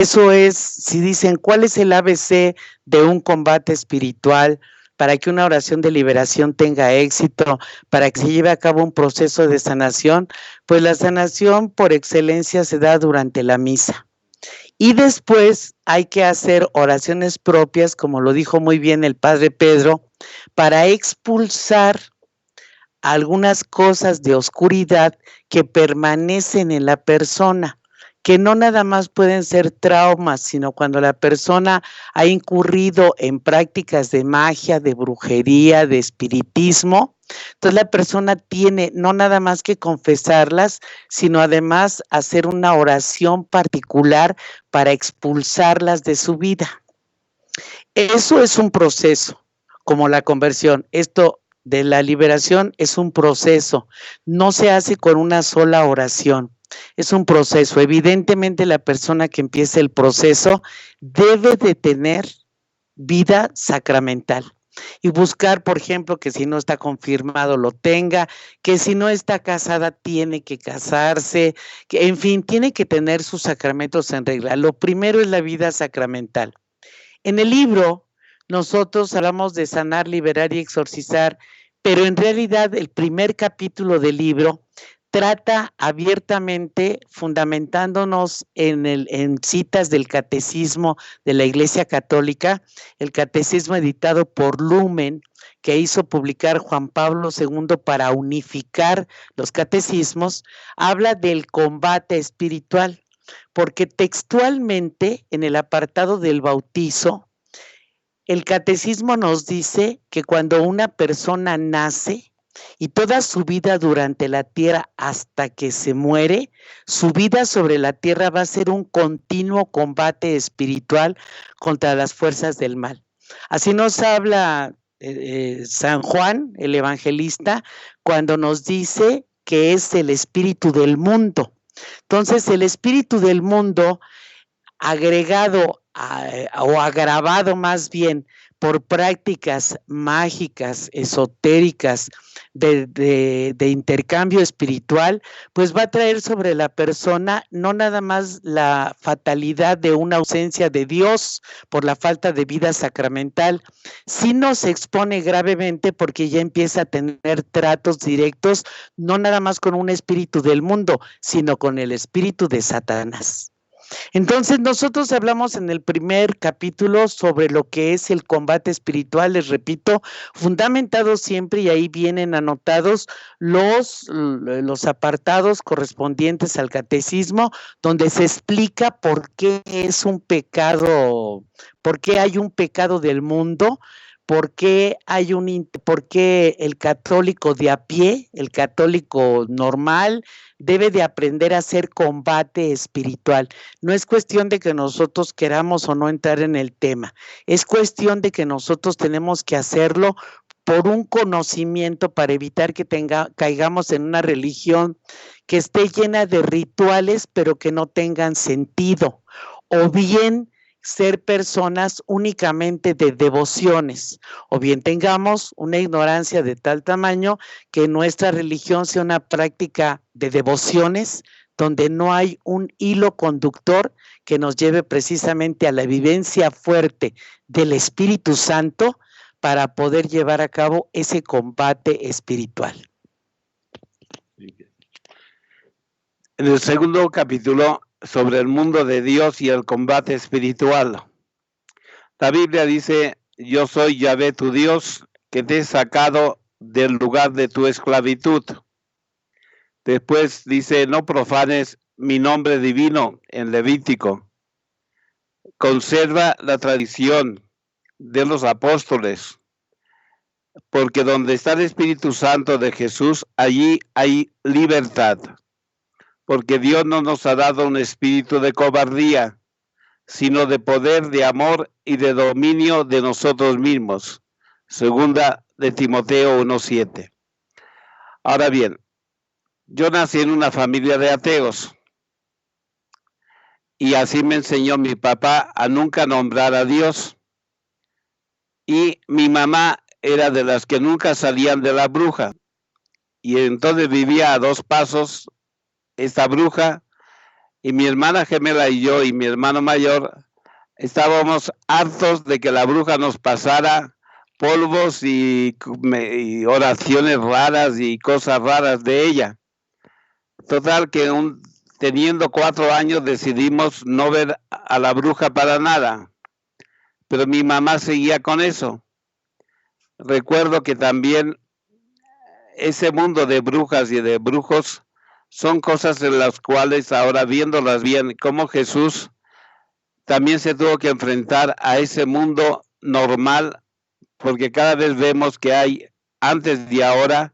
Eso es, si dicen, ¿cuál es el ABC de un combate espiritual para que una oración de liberación tenga éxito, para que se lleve a cabo un proceso de sanación? Pues la sanación por excelencia se da durante la misa. Y después hay que hacer oraciones propias, como lo dijo muy bien el padre Pedro, para expulsar algunas cosas de oscuridad que permanecen en la persona, que no nada más pueden ser traumas, sino cuando la persona ha incurrido en prácticas de magia, de brujería, de espiritismo. Entonces la persona tiene no nada más que confesarlas, sino además hacer una oración particular para expulsarlas de su vida. Eso es un proceso, como la conversión. Esto de la liberación es un proceso, no se hace con una sola oración, es un proceso. Evidentemente la persona que empieza el proceso debe de tener vida sacramental y buscar, por ejemplo, que si no está confirmado lo tenga, que si no está casada tiene que casarse, que en fin, tiene que tener sus sacramentos en regla. Lo primero es la vida sacramental. En el libro nosotros hablamos de sanar, liberar y exorcizar, pero en realidad el primer capítulo del libro trata abiertamente, fundamentándonos en citas del catecismo de la Iglesia Católica, el catecismo editado por Lumen, que hizo publicar Juan Pablo II para unificar los catecismos, habla del combate espiritual, porque textualmente en el apartado del bautizo, el catecismo nos dice que cuando una persona nace y toda su vida durante la tierra hasta que se muere, su vida sobre la tierra va a ser un continuo combate espiritual contra las fuerzas del mal. Así nos habla San Juan, el evangelista, cuando nos dice que es el espíritu del mundo. Entonces, el espíritu del mundo agregado o agravado más bien por prácticas mágicas, esotéricas, de intercambio espiritual, pues va a traer sobre la persona no nada más la fatalidad de una ausencia de Dios por la falta de vida sacramental, sino se expone gravemente porque ya empieza a tener tratos directos, no nada más con un espíritu del mundo, sino con el espíritu de Satanás. Entonces nosotros hablamos en el primer capítulo sobre lo que es el combate espiritual, les repito, fundamentado siempre, y ahí vienen anotados los apartados correspondientes al catecismo, donde se explica por qué es un pecado, por qué hay un pecado del mundo, por qué el católico de a pie, el católico normal, debe de aprender a hacer combate espiritual. No es cuestión de que nosotros queramos o no entrar en el tema, es cuestión de que nosotros tenemos que hacerlo por un conocimiento para evitar que caigamos en una religión que esté llena de rituales pero que no tengan sentido, o bien ser personas únicamente de devociones, o bien tengamos una ignorancia de tal tamaño que nuestra religión sea una práctica de devociones donde no hay un hilo conductor que nos lleve precisamente a la vivencia fuerte del Espíritu Santo para poder llevar a cabo ese combate espiritual. En el segundo capítulo, sobre el mundo de Dios y el combate espiritual, la Biblia dice: yo soy Yahvé tu Dios, que te he sacado del lugar de tu esclavitud. Después dice: no profanes mi nombre divino, en Levítico. Conserva la tradición de los apóstoles, porque donde está el Espíritu Santo de Jesús, allí hay libertad. Porque Dios no nos ha dado un espíritu de cobardía, sino de poder, de amor y de dominio de nosotros mismos. Segunda de Timoteo 1:7. Ahora bien, yo nací en una familia de ateos, y así me enseñó mi papá a nunca nombrar a Dios. Y mi mamá era de las que nunca salían de la bruja, y entonces vivía a 2 pasos esta bruja, Y mi hermana gemela y yo y mi hermano mayor estábamos hartos de que la bruja nos pasara polvos y oraciones raras y cosas raras de ella. Total que teniendo 4 años decidimos no ver a la bruja para nada, pero mi mamá seguía con eso. Recuerdo que también ese mundo de brujas y de brujos son cosas en las cuales ahora viéndolas bien, como Jesús también se tuvo que enfrentar a ese mundo normal, porque cada vez vemos que hay, antes de ahora,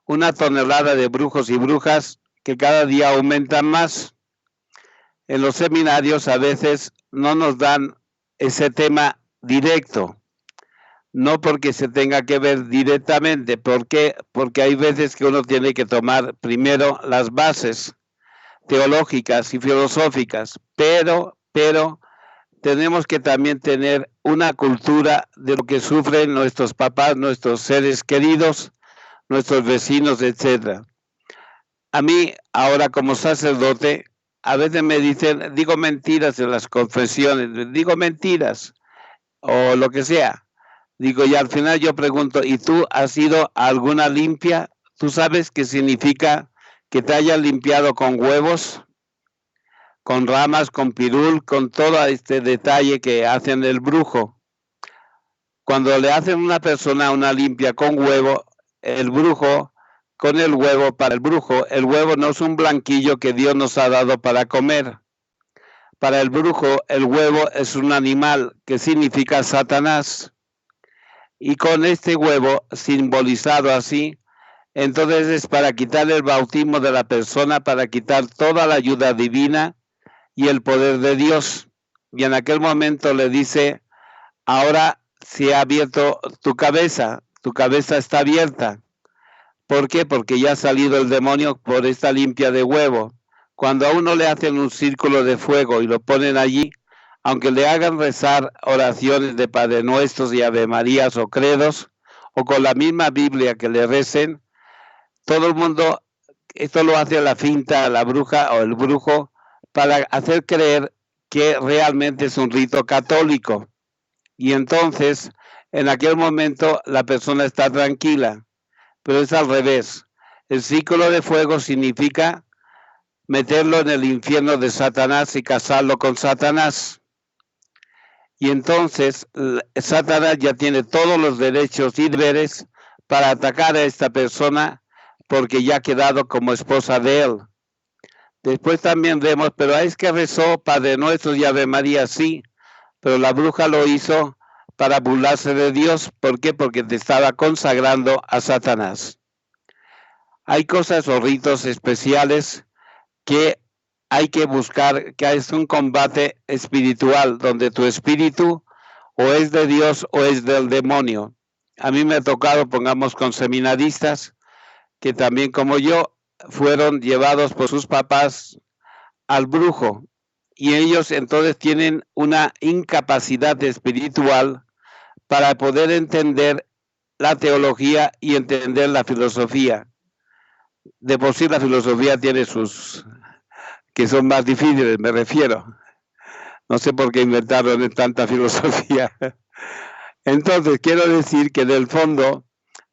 una tonelada de brujos y brujas que cada día aumentan más. En los seminarios a veces no nos dan ese tema directo, no porque se tenga que ver directamente. ¿Por qué? Porque hay veces que uno tiene que tomar primero las bases teológicas y filosóficas, pero tenemos que también tener una cultura de lo que sufren nuestros papás, nuestros seres queridos, nuestros vecinos, etc. A mí, ahora como sacerdote, a veces me dicen, digo mentiras en las confesiones, digo mentiras, o lo que sea. Digo, y al final yo pregunto, ¿y tú has ido a alguna limpia? ¿Tú sabes qué significa que te hayas limpiado con huevos, con ramas, con pirul, con todo este detalle que hacen el brujo? Cuando le hacen a una persona una limpia con huevo, el brujo, con el huevo, para el brujo, el huevo no es un blanquillo que Dios nos ha dado para comer. Para el brujo, el huevo es un animal que significa Satanás. Y con este huevo, simbolizado así, entonces es para quitar el bautismo de la persona, para quitar toda la ayuda divina y el poder de Dios. Y en aquel momento le dice, ahora se ha abierto tu cabeza está abierta. ¿Por qué? Porque ya ha salido el demonio por esta limpia de huevo. Cuando a uno le hacen un círculo de fuego y lo ponen allí, aunque le hagan rezar oraciones de Padre Nuestros y Ave Marías o credos, o con la misma Biblia que le recen, todo el mundo, esto lo hace la finta, la bruja o el brujo, para hacer creer que realmente es un rito católico. Y entonces, en aquel momento, la persona está tranquila, pero es al revés. El círculo de fuego significa meterlo en el infierno de Satanás y casarlo con Satanás. Y entonces, Satanás ya tiene todos los derechos y deberes para atacar a esta persona porque ya ha quedado como esposa de él. Después también vemos, pero es que rezó Padre Nuestro y Ave María, sí, pero la bruja lo hizo para burlarse de Dios. ¿Por qué? Porque te estaba consagrando a Satanás. Hay cosas o ritos especiales que hay que buscar, que es un combate espiritual, donde tu espíritu o es de Dios o es del demonio. A mí me ha tocado, pongamos, con seminaristas, que también como yo, fueron llevados por sus papás al brujo, y ellos entonces tienen una incapacidad espiritual para poder entender la teología y entender la filosofía. De por sí la filosofía tiene sus, que son más difíciles, me refiero. No sé por qué inventaron tanta filosofía. Entonces, quiero decir que en el fondo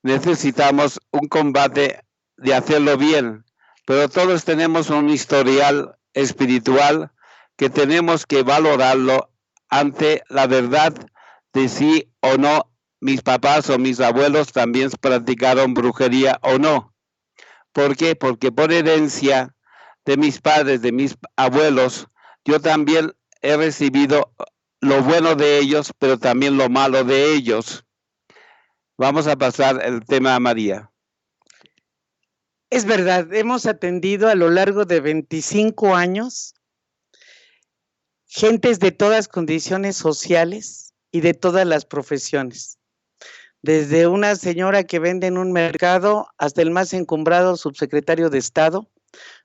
necesitamos un combate de hacerlo bien, pero todos tenemos un historial espiritual que tenemos que valorarlo ante la verdad de si o no mis papás o mis abuelos también practicaron brujería o no. ¿Por qué? Porque por herencia de mis padres, de mis abuelos, yo también he recibido lo bueno de ellos, pero también lo malo de ellos. Vamos a pasar el tema a María. Es verdad, hemos atendido a lo largo de 25 años gentes de todas condiciones sociales y de todas las profesiones. Desde una señora que vende en un mercado hasta el más encumbrado subsecretario de Estado,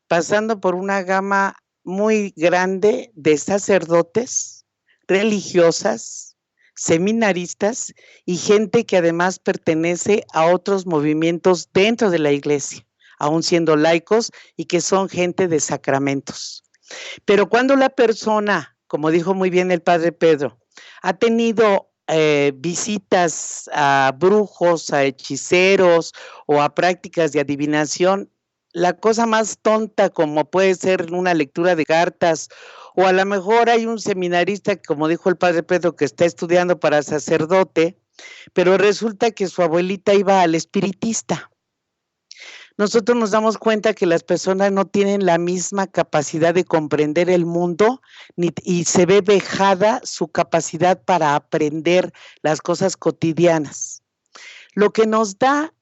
pasando por una gama muy grande de sacerdotes, religiosas, seminaristas y gente que además pertenece a otros movimientos dentro de la iglesia, aún siendo laicos y que son gente de sacramentos, Pero cuando la persona, como dijo muy bien el padre Pedro, ha tenido visitas a brujos, a hechiceros o a prácticas de adivinación, la cosa más tonta como puede ser una lectura de cartas, o a lo mejor hay un seminarista, como dijo el padre Pedro, que está estudiando para sacerdote, pero resulta que su abuelita iba al espiritista. Nosotros nos damos cuenta que las personas no tienen la misma capacidad de comprender el mundo y se ve vejada su capacidad para aprender las cosas cotidianas. Lo que nos da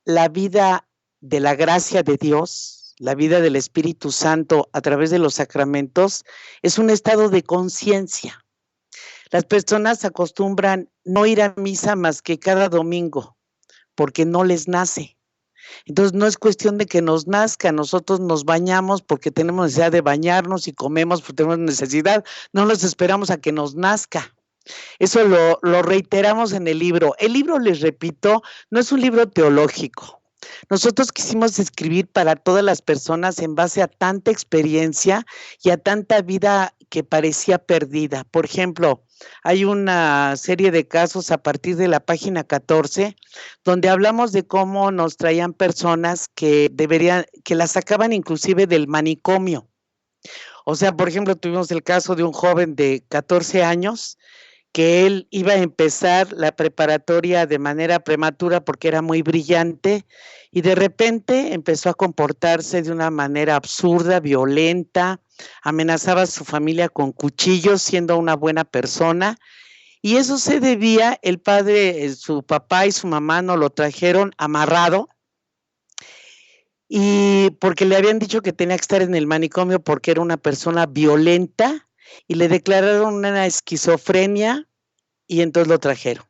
la vida de la gracia de Dios, la vida del Espíritu Santo a través de los sacramentos, es un estado de conciencia. Las personas acostumbran no ir a misa más que cada domingo, porque no les nace. Entonces no es cuestión de que nos nazca, nosotros nos bañamos porque tenemos necesidad de bañarnos y comemos porque tenemos necesidad, no nos esperamos a que nos nazca. Eso lo reiteramos en el libro. El libro, les repito, no es un libro teológico. Nosotros quisimos escribir para todas las personas en base a tanta experiencia y a tanta vida que parecía perdida. Por ejemplo, hay una serie de casos a partir de la página 14, donde hablamos de cómo nos traían personas que las sacaban inclusive del manicomio. O sea, por ejemplo, tuvimos el caso de un joven de 14 años que él iba a empezar la preparatoria de manera prematura porque era muy brillante y de repente empezó a comportarse de una manera absurda, violenta, amenazaba a su familia con cuchillos siendo una buena persona, y eso se debía, el padre, su papá y su mamá nos lo trajeron amarrado, y porque le habían dicho que tenía que estar en el manicomio porque era una persona violenta y le declararon una esquizofrenia y entonces lo trajeron.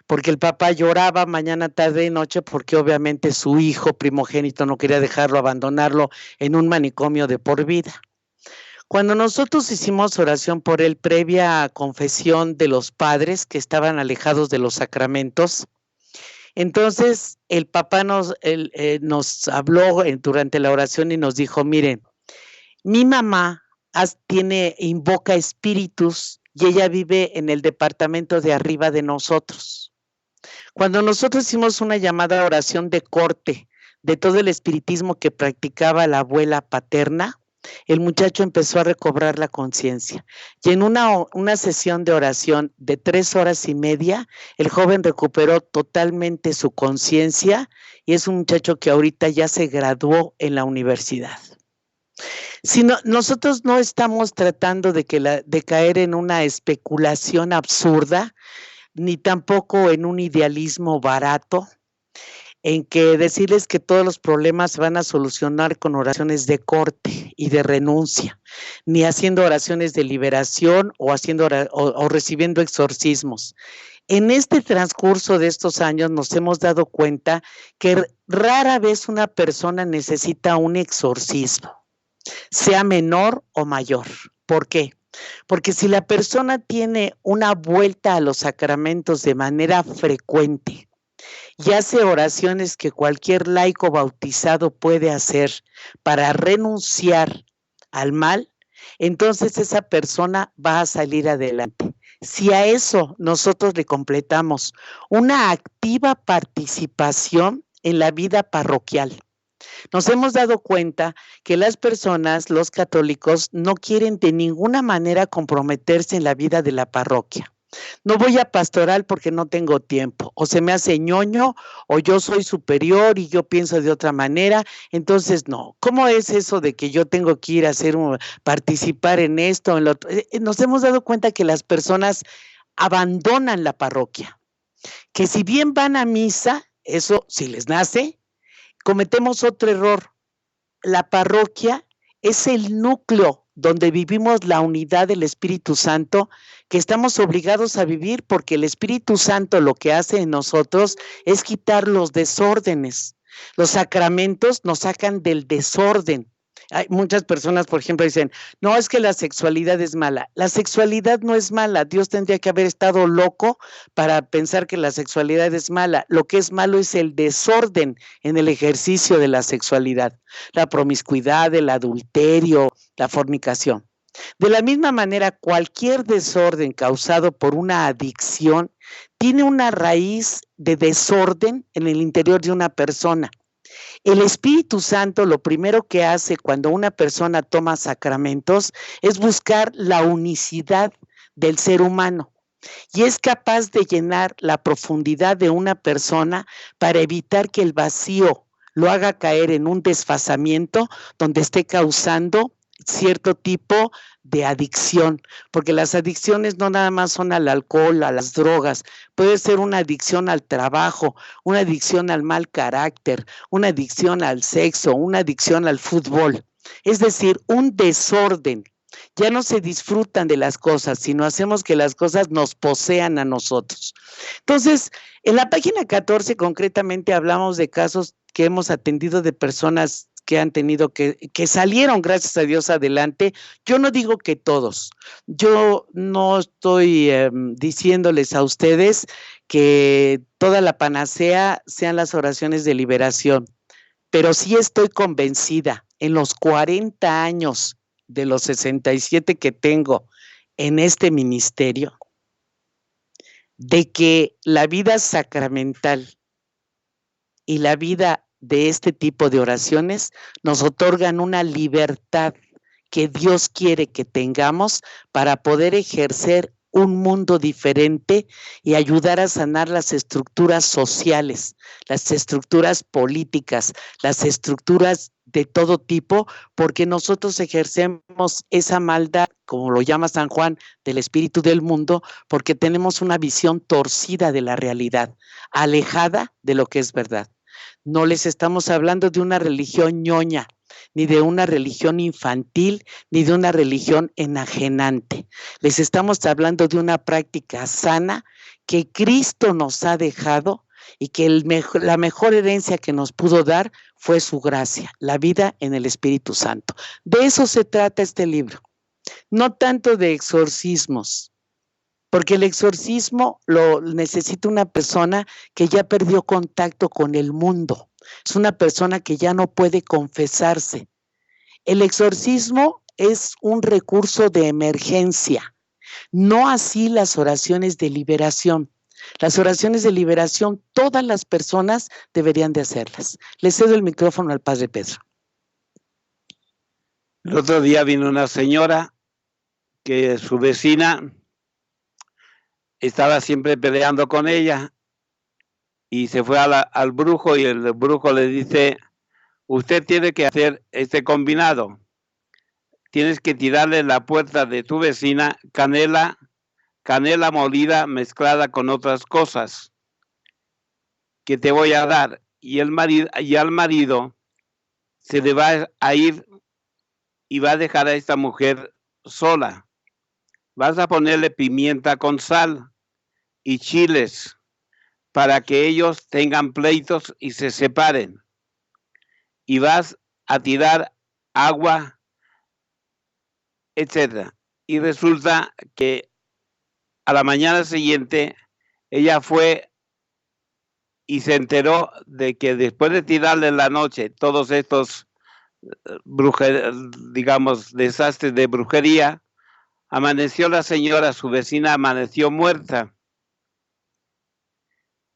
Porque el papá lloraba mañana, tarde y noche porque obviamente su hijo primogénito no quería dejarlo, abandonarlo en un manicomio de por vida. Cuando nosotros hicimos oración por él previa confesión de los padres que estaban alejados de los sacramentos, entonces el papá nos habló durante la oración y nos dijo, miren, mi mamá invoca espíritus y ella vive en el departamento de arriba de nosotros. Cuando nosotros hicimos una llamada oración de corte de todo el espiritismo que practicaba la abuela paterna, el muchacho empezó a recobrar la conciencia. Y en una sesión de oración de 3 horas y media, el joven recuperó totalmente su conciencia y es un muchacho que ahorita ya se graduó en la universidad. Nosotros no estamos tratando de caer en una especulación absurda, ni tampoco en un idealismo barato, en que decirles que todos los problemas se van a solucionar con oraciones de corte y de renuncia, ni haciendo oraciones de liberación o recibiendo exorcismos. En este transcurso de estos años nos hemos dado cuenta que rara vez una persona necesita un exorcismo, sea menor o mayor. ¿Por qué? Porque si la persona tiene una vuelta a los sacramentos de manera frecuente y hace oraciones que cualquier laico bautizado puede hacer para renunciar al mal, entonces esa persona va a salir adelante. Si a eso nosotros le completamos una activa participación en la vida parroquial, nos hemos dado cuenta que las personas, los católicos, no quieren de ninguna manera comprometerse en la vida de la parroquia. No voy a pastoral porque no tengo tiempo, o se me hace ñoño, o yo soy superior y yo pienso de otra manera, entonces no. ¿Cómo es eso de que yo tengo que ir a participar en esto, en lo otro? Nos hemos dado cuenta que las personas abandonan la parroquia, que si bien van a misa, eso si les nace, cometemos otro error. La parroquia es el núcleo donde vivimos la unidad del Espíritu Santo que estamos obligados a vivir, porque el Espíritu Santo lo que hace en nosotros es quitar los desórdenes. Los sacramentos nos sacan del desorden. Hay muchas personas, por ejemplo, dicen, no, es que la sexualidad es mala. La sexualidad no es mala. Dios tendría que haber estado loco para pensar que la sexualidad es mala. Lo que es malo es el desorden en el ejercicio de la sexualidad, la promiscuidad, el adulterio, la fornicación. De la misma manera, cualquier desorden causado por una adicción tiene una raíz de desorden en el interior de una persona. El Espíritu Santo lo primero que hace cuando una persona toma sacramentos es buscar la unicidad del ser humano y es capaz de llenar la profundidad de una persona para evitar que el vacío lo haga caer en un desfasamiento donde esté causando cierto tipo de adicción, porque las adicciones no nada más son al alcohol, a las drogas, puede ser una adicción al trabajo, una adicción al mal carácter, una adicción al sexo, una adicción al fútbol, es decir, un desorden. Ya no se disfrutan de las cosas, sino hacemos que las cosas nos posean a nosotros. Entonces, en la página 14 concretamente hablamos de casos que hemos atendido de personas que han tenido que salieron, gracias a Dios, adelante. Yo no digo que todos, yo no estoy diciéndoles a ustedes que toda la panacea sean las oraciones de liberación, pero sí estoy convencida, en los 40 años de los 67 que tengo en este ministerio, de que la vida sacramental y la vida de este tipo de oraciones nos otorgan una libertad que Dios quiere que tengamos para poder ejercer un mundo diferente y ayudar a sanar las estructuras sociales, las estructuras políticas, las estructuras de todo tipo, porque nosotros ejercemos esa maldad, como lo llama San Juan, del espíritu del mundo, porque tenemos una visión torcida de la realidad, alejada de lo que es verdad. No les estamos hablando de una religión ñoña, ni de una religión infantil, ni de una religión enajenante. Les estamos hablando de una práctica sana que Cristo nos ha dejado y que la mejor herencia que nos pudo dar fue su gracia, la vida en el Espíritu Santo. De eso se trata este libro, no tanto de exorcismos, porque el exorcismo lo necesita una persona que ya perdió contacto con el mundo. Es una persona que ya no puede confesarse. El exorcismo es un recurso de emergencia, no así las oraciones de liberación. Las oraciones de liberación, todas las personas deberían de hacerlas. Le cedo el micrófono al Padre Pedro. El otro día vino una señora que su vecina estaba siempre peleando con ella y se fue al brujo y el brujo le dice, usted tiene que hacer este combinado, tienes que tirarle en la puerta de tu vecina canela molida mezclada con otras cosas que te voy a dar, y al marido se le va a ir y va a dejar a esta mujer sola. Vas a ponerle pimienta con sal y chiles para que ellos tengan pleitos y se separen. Y vas a tirar agua, etcétera. Y resulta que a la mañana siguiente ella fue y se enteró de que después de tirarle en la noche todos estos desastres de brujería, amaneció la señora, su vecina amaneció muerta.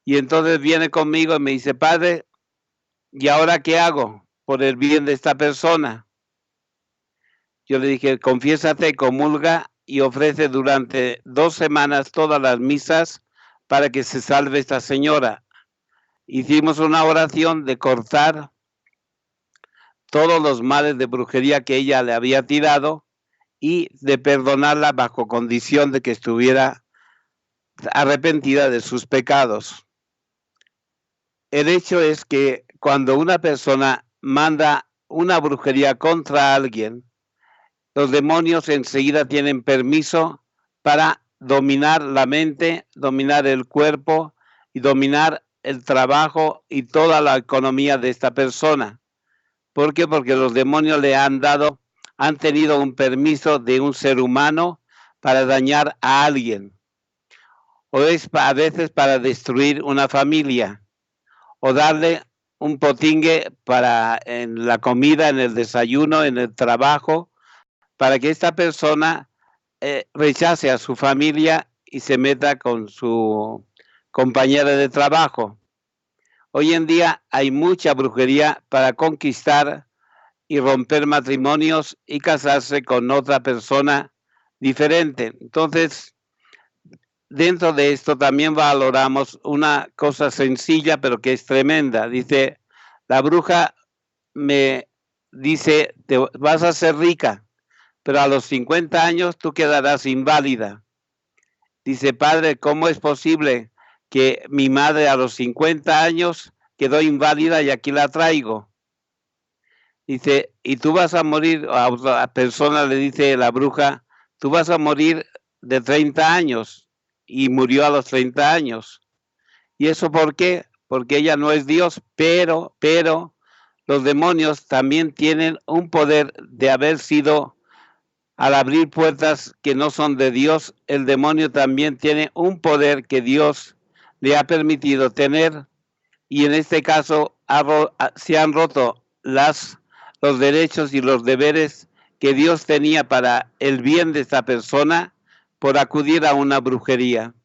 Y entonces viene conmigo y me dice, padre, ¿y ahora qué hago por el bien de esta persona? Yo le dije, confiésate, comulga y ofrece durante 2 semanas todas las misas para que se salve esta señora. Hicimos una oración de cortar todos los males de brujería que ella le había tirado y de perdonarla bajo condición de que estuviera arrepentida de sus pecados. El hecho es que cuando una persona manda una brujería contra alguien, los demonios enseguida tienen permiso para dominar la mente, dominar el cuerpo y dominar el trabajo y toda la economía de esta persona. ¿Por qué? Porque los demonios han tenido un permiso de un ser humano para dañar a alguien. O es a veces para destruir una familia. O darle un potingue en la comida, en el desayuno, en el trabajo, para que esta persona rechace a su familia y se meta con su compañera de trabajo. Hoy en día hay mucha brujería para conquistar y romper matrimonios y casarse con otra persona diferente. Entonces, dentro de esto también valoramos una cosa sencilla, pero que es tremenda. Dice, la bruja me dice, te vas a ser rica, pero a los 50 años tú quedarás inválida. Dice, padre, ¿cómo es posible que mi madre a los 50 años quedó inválida y aquí la traigo? Dice, y tú vas a morir, a otra persona le dice la bruja, tú vas a morir de 30 años, y murió a los 30 años. ¿Y eso por qué? Porque ella no es Dios, pero los demonios también tienen un poder de haber sido, al abrir puertas que no son de Dios, el demonio también tiene un poder que Dios le ha permitido tener, y en este caso se han roto los derechos y los deberes que Dios tenía para el bien de esta persona por acudir a una brujería.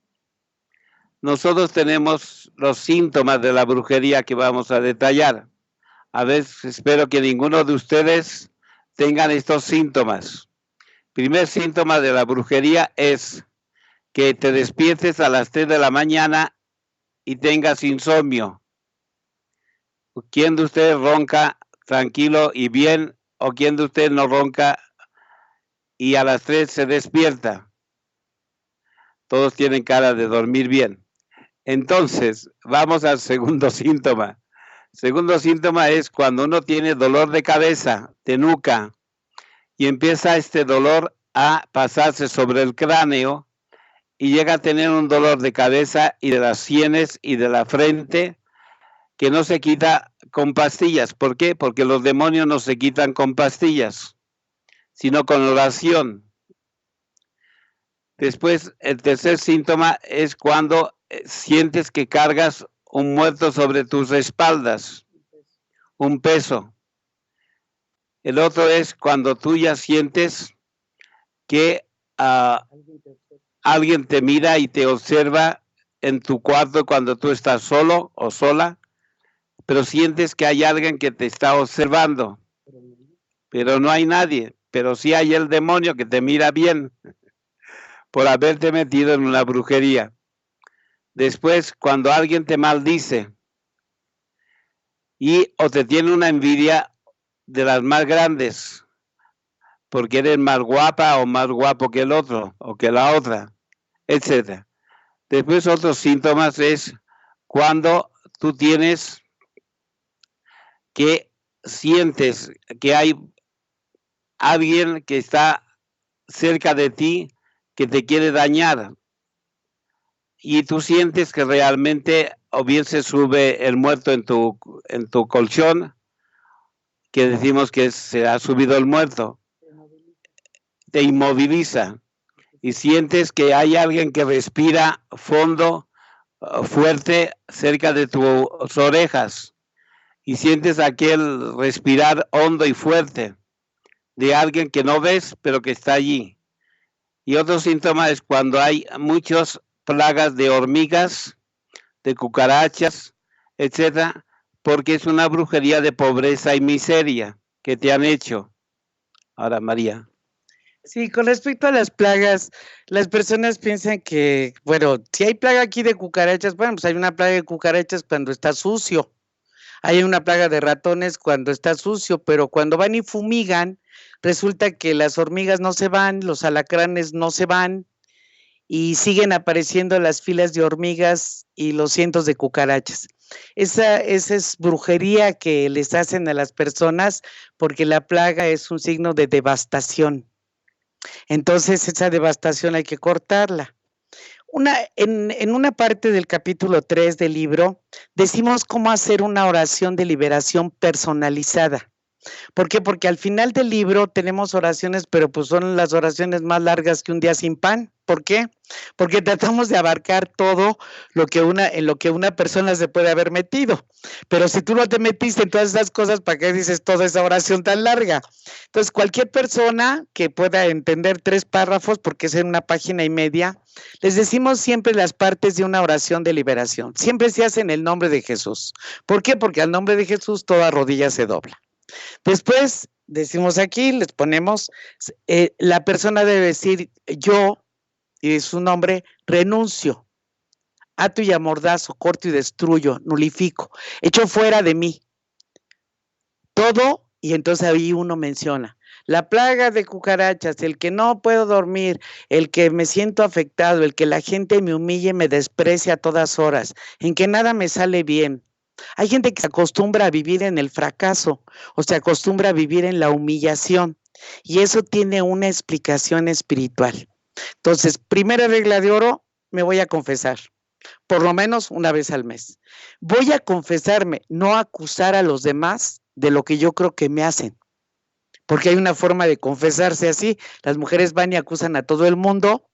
Nosotros tenemos los síntomas de la brujería que vamos a detallar. A ver, espero que ninguno de ustedes tengan estos síntomas. Primer síntoma de la brujería es que te despiertes a las 3 de la mañana y tengas insomnio. ¿Quién de ustedes ronca tranquilo y bien, o quién de ustedes no ronca y a las 3 se despierta? Todos tienen cara de dormir bien. Entonces, vamos al segundo síntoma. Segundo síntoma es cuando uno tiene dolor de cabeza, de nuca, y empieza este dolor a pasarse sobre el cráneo y llega a tener un dolor de cabeza y de las sienes y de la frente que no se quita con pastillas. ¿Por qué? Porque los demonios no se quitan con pastillas, sino con oración. Después, el tercer síntoma es cuando sientes que cargas un muerto sobre tus espaldas, un peso. El otro es cuando tú ya sientes que alguien te mira y te observa en tu cuarto cuando tú estás solo o sola, pero sientes que hay alguien que te está observando, pero no hay nadie, pero sí hay el demonio que te mira bien por haberte metido en una brujería. Después, cuando alguien te maldice o te tiene una envidia de las más grandes, porque eres más guapa o más guapo que el otro o que la otra, etc. Después, otros síntomas es cuando tú sientes que hay alguien que está cerca de ti que te quiere dañar, y tú sientes que realmente o bien se sube el muerto en tu colchón, que decimos que se ha subido el muerto, te inmoviliza y sientes que hay alguien que respira fondo, fuerte, cerca de tus orejas, y sientes aquel respirar hondo y fuerte de alguien que no ves, pero que está allí. Y otro síntoma es cuando hay muchas plagas de hormigas, de cucarachas, etcétera, porque es una brujería de pobreza y miseria que te han hecho. Ahora, María. Sí, con respecto a las plagas, las personas piensan que, bueno, si hay plaga aquí de cucarachas, bueno, pues hay una plaga de cucarachas cuando está sucio. Hay una plaga de ratones cuando está sucio, pero cuando van y fumigan, resulta que las hormigas no se van, los alacranes no se van, y siguen apareciendo las filas de hormigas y los cientos de cucarachas. Esa es brujería que les hacen a las personas, porque la plaga es un signo de devastación. Entonces, esa devastación hay que cortarla. En una parte del capítulo 3 del libro, decimos cómo hacer una oración de liberación personalizada. ¿Por qué? Porque al final del libro tenemos oraciones, pero pues son las oraciones más largas que un día sin pan. ¿Por qué? Porque tratamos de abarcar todo en lo que una persona se puede haber metido. Pero si tú no te metiste en todas esas cosas, ¿para qué dices toda esa oración tan larga? Entonces, cualquier persona que pueda entender 3 párrafos, porque es en una página y media, les decimos siempre las partes de una oración de liberación. Siempre se hace en el nombre de Jesús. ¿Por qué? Porque al nombre de Jesús toda rodilla se dobla. Después, decimos aquí, les ponemos, la persona debe decir yo, y su nombre, renuncio, ato y amordazo, corto y destruyo, nulifico, echo fuera de mí todo, y entonces ahí uno menciona la plaga de cucarachas, el que no puedo dormir, el que me siento afectado, el que la gente me humille y me desprecia a todas horas, en que nada me sale bien. Hay gente que se acostumbra a vivir en el fracaso o se acostumbra a vivir en la humillación, y eso tiene una explicación espiritual. Entonces, primera regla de oro, me voy a confesar, por lo menos una vez al mes. Voy a confesarme, no acusar a los demás de lo que yo creo que me hacen, porque hay una forma de confesarse así. Las mujeres van y acusan a todo el mundo.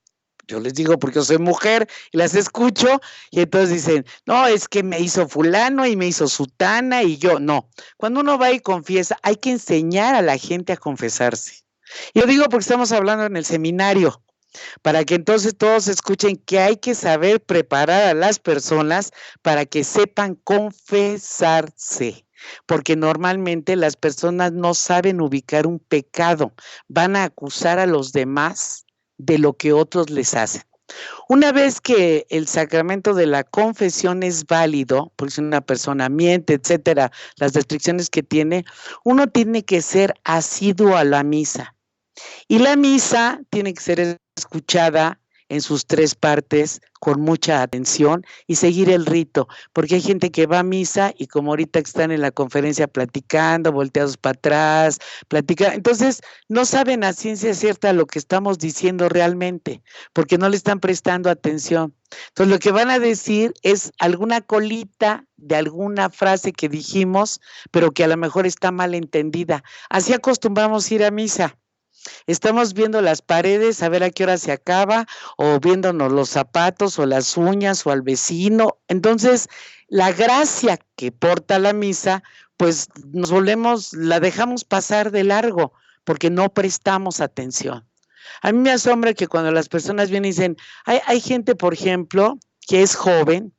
Yo les digo porque yo soy mujer y las escucho, y entonces dicen, no, es que me hizo fulano y me hizo sutana y yo, no. Cuando uno va y confiesa, hay que enseñar a la gente a confesarse. Yo digo porque estamos hablando en el seminario, para que entonces todos escuchen que hay que saber preparar a las personas para que sepan confesarse, porque normalmente las personas no saben ubicar un pecado, van a acusar a los demás de lo que otros les hacen. Una vez que el sacramento de la confesión es válido, porque si una persona miente, etcétera, las restricciones que tiene, uno tiene que ser asiduo a la misa. Y la misa tiene que ser escuchada en sus 3 partes con mucha atención y seguir el rito, porque hay gente que va a misa y como ahorita están en la conferencia platicando, volteados para atrás, platican, entonces no saben a ciencia cierta lo que estamos diciendo realmente, porque no le están prestando atención. Entonces lo que van a decir es alguna colita de alguna frase que dijimos, pero que a lo mejor está mal entendida. Así acostumbramos ir a misa. Estamos viendo las paredes a ver a qué hora se acaba, o viéndonos los zapatos o las uñas o al vecino. Entonces, la gracia que porta la misa, pues la dejamos pasar de largo porque no prestamos atención. A mí me asombra que cuando las personas vienen y dicen, hay gente, por ejemplo, que es joven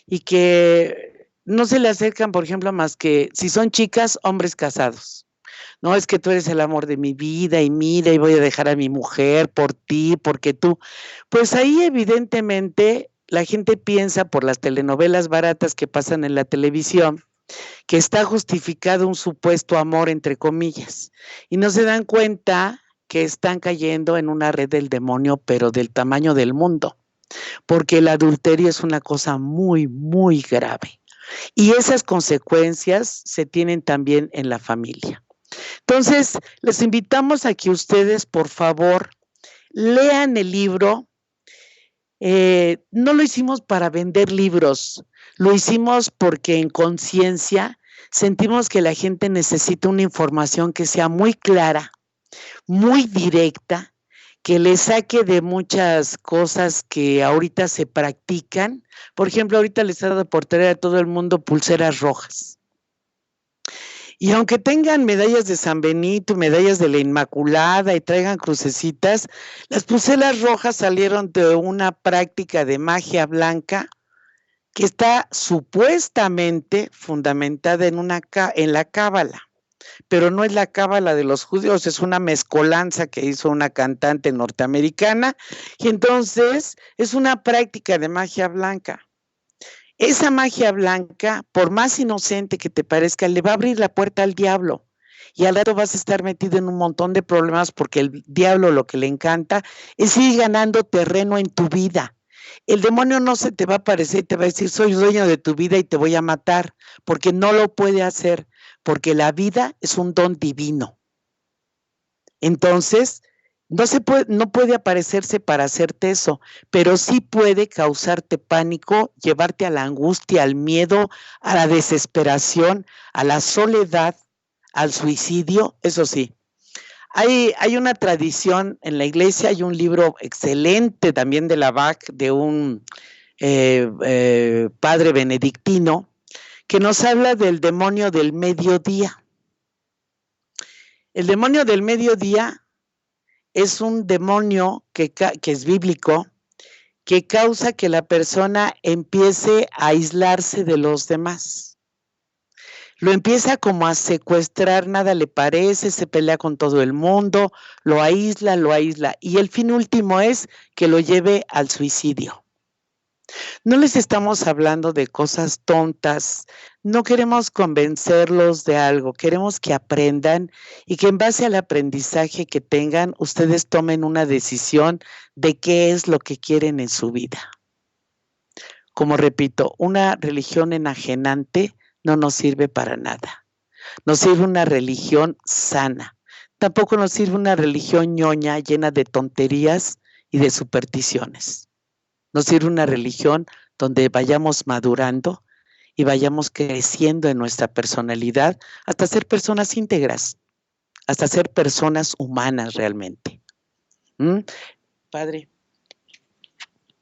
y que no se le acercan, por ejemplo, más que si son chicas, hombres casados. No, es que tú eres el amor de mi vida y mira, y voy a dejar a mi mujer por ti, porque tú. Pues ahí evidentemente la gente piensa por las telenovelas baratas que pasan en la televisión que está justificado un supuesto amor entre comillas y no se dan cuenta que están cayendo en una red del demonio, pero del tamaño del mundo, porque el adulterio es una cosa muy, muy grave y esas consecuencias se tienen también en la familia. Entonces, les invitamos a que ustedes, por favor, lean el libro. No lo hicimos para vender libros, lo hicimos porque en conciencia sentimos que la gente necesita una información que sea muy clara, muy directa, que le saque de muchas cosas que ahorita se practican. Por ejemplo, ahorita les ha dado por traer a todo el mundo pulseras rojas. Y aunque tengan medallas de San Benito, medallas de la Inmaculada y traigan crucecitas, las pulseras rojas salieron de una práctica de magia blanca que está supuestamente fundamentada en la cábala, pero no es la cábala de los judíos, es una mezcolanza que hizo una cantante norteamericana y entonces es una práctica de magia blanca. Esa magia blanca, por más inocente que te parezca, le va a abrir la puerta al diablo y al rato vas a estar metido en un montón de problemas porque el diablo lo que le encanta es ir ganando terreno en tu vida. El demonio no se te va a aparecer y te va a decir soy dueño de tu vida y te voy a matar, porque no lo puede hacer, porque la vida es un don divino. Entonces, no puede aparecerse para hacerte eso, pero sí puede causarte pánico, llevarte a la angustia, al miedo, a la desesperación, a la soledad, al suicidio, eso sí. Hay una tradición en la iglesia, hay un libro excelente también de la Bach, de un padre benedictino, que nos habla del demonio del mediodía. El demonio del mediodía es un demonio que es bíblico, que causa que la persona empiece a aislarse de los demás. Lo empieza como a secuestrar, nada le parece, se pelea con todo el mundo, lo aísla, y el fin último es que lo lleve al suicidio. No les estamos hablando de cosas tontas, no queremos convencerlos de algo, queremos que aprendan y que en base al aprendizaje que tengan, ustedes tomen una decisión de qué es lo que quieren en su vida. Como repito, una religión enajenante no nos sirve para nada. Nos sirve una religión sana. Tampoco nos sirve una religión ñoña llena de tonterías y de supersticiones. Nos sirve una religión donde vayamos madurando y vayamos creciendo en nuestra personalidad hasta ser personas íntegras, hasta ser personas humanas realmente. Padre.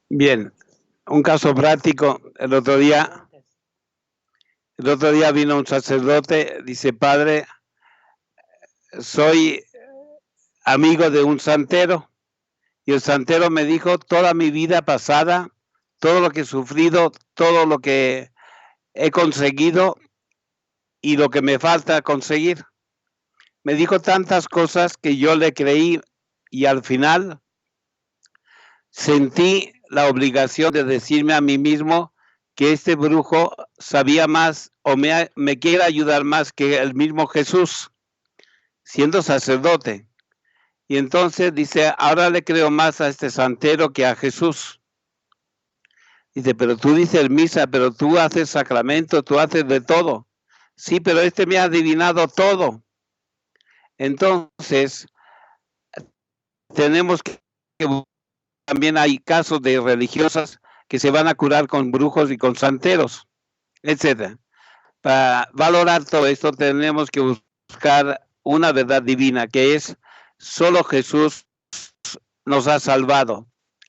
Bien, un caso práctico. El otro día vino un sacerdote, dice: padre, soy amigo de un santero, y el santero me dijo toda mi vida pasada, todo lo que he sufrido, todo lo que he conseguido y lo que me falta conseguir. Me dijo tantas cosas que yo le creí, y al final sentí la obligación de decirme a mí mismo que este brujo sabía más o me quiere ayudar más que el mismo Jesús, siendo sacerdote. Y entonces dice: ahora le creo más a este santero que a Jesús. Dice: pero tú dices misa, pero tú haces sacramento, tú haces de todo. Sí, pero este me ha adivinado todo. Entonces, tenemos que también hay casos de religiosas que se van a curar con brujos y con santeros, etc. Para valorar todo esto tenemos que buscar una verdad divina, que es: solo Jesús nos ha salvado.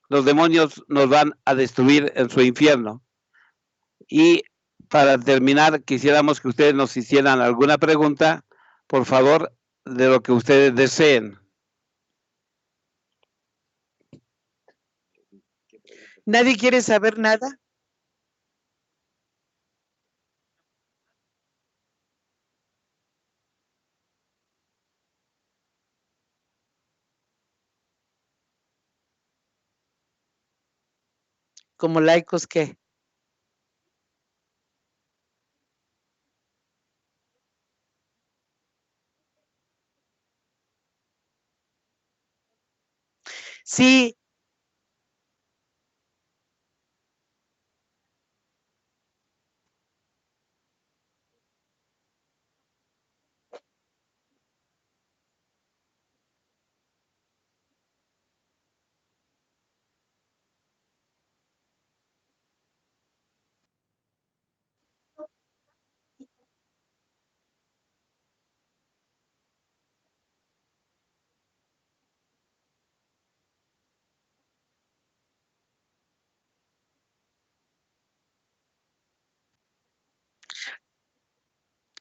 Los demonios nos van a destruir en su infierno. Y para terminar, quisiéramos que ustedes nos hicieran alguna pregunta, por favor, de lo que ustedes deseen. ¿Nadie quiere saber nada? ¿Como laicos qué? Sí.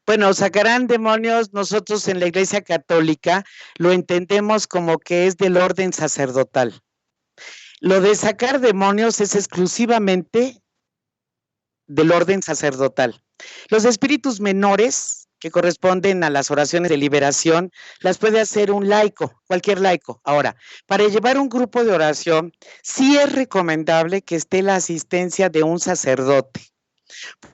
Bueno, sacarán demonios, nosotros en la Iglesia Católica lo entendemos como que es del orden sacerdotal. Lo de sacar demonios es exclusivamente del orden sacerdotal. Los espíritus menores, que corresponden a las oraciones de liberación, las puede hacer un laico, cualquier laico. Ahora, para llevar un grupo de oración, sí es recomendable que esté la asistencia de un sacerdote,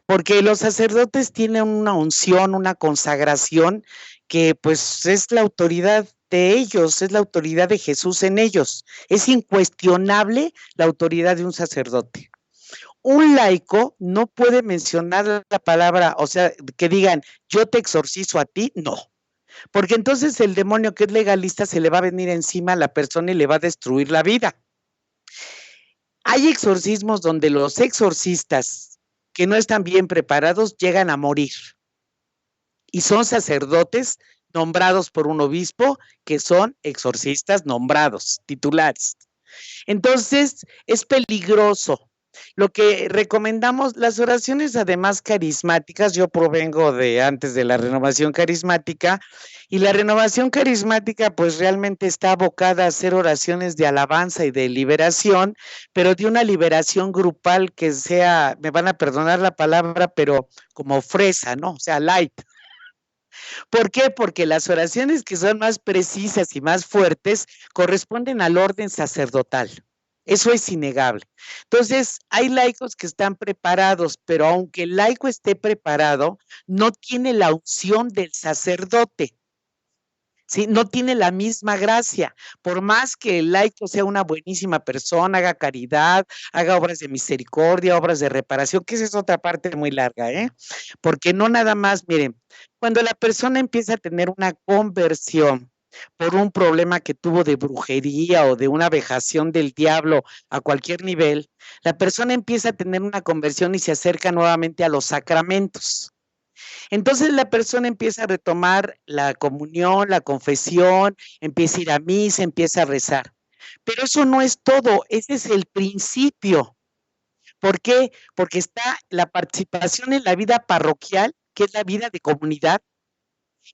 porque los sacerdotes tienen una unción, una consagración, que pues es la autoridad de ellos, es la autoridad de Jesús en ellos. Es incuestionable la autoridad de un sacerdote. Un laico no puede mencionar la palabra, o sea, que digan, yo te exorcizo a ti, no. Porque entonces el demonio que es legalista se le va a venir encima a la persona y le va a destruir la vida. Hay exorcismos donde los exorcistas que no están bien preparados llegan a morir. y son sacerdotes nombrados por un obispo, que son exorcistas nombrados, titulares. Entonces, es peligroso. Lo que recomendamos, las oraciones además carismáticas, yo provengo de antes de la renovación carismática, y la renovación carismática pues realmente está abocada a hacer oraciones de alabanza y de liberación, pero de una liberación grupal que sea, me van a perdonar la palabra, pero como fresa, ¿no? O sea, light. ¿Por qué? Porque las oraciones que son más precisas y más fuertes corresponden al orden sacerdotal. Eso es innegable. Entonces, hay laicos que están preparados, pero aunque el laico esté preparado, no tiene la unción del sacerdote. ¿Sí? No tiene la misma gracia. Por más que el laico sea una buenísima persona, haga caridad, haga obras de misericordia, obras de reparación, que esa es otra parte muy larga, ¿eh? Porque no nada más, miren, cuando la persona empieza a tener una conversión por un problema que tuvo de brujería o de una vejación del diablo a cualquier nivel, la persona empieza a tener una conversión y se acerca nuevamente a los sacramentos. Entonces la persona empieza a retomar la comunión, la confesión, empieza a ir a misa, empieza a rezar. Pero eso no es todo, ese es el principio. ¿Por qué? Porque está la participación en la vida parroquial, que es la vida de comunidad,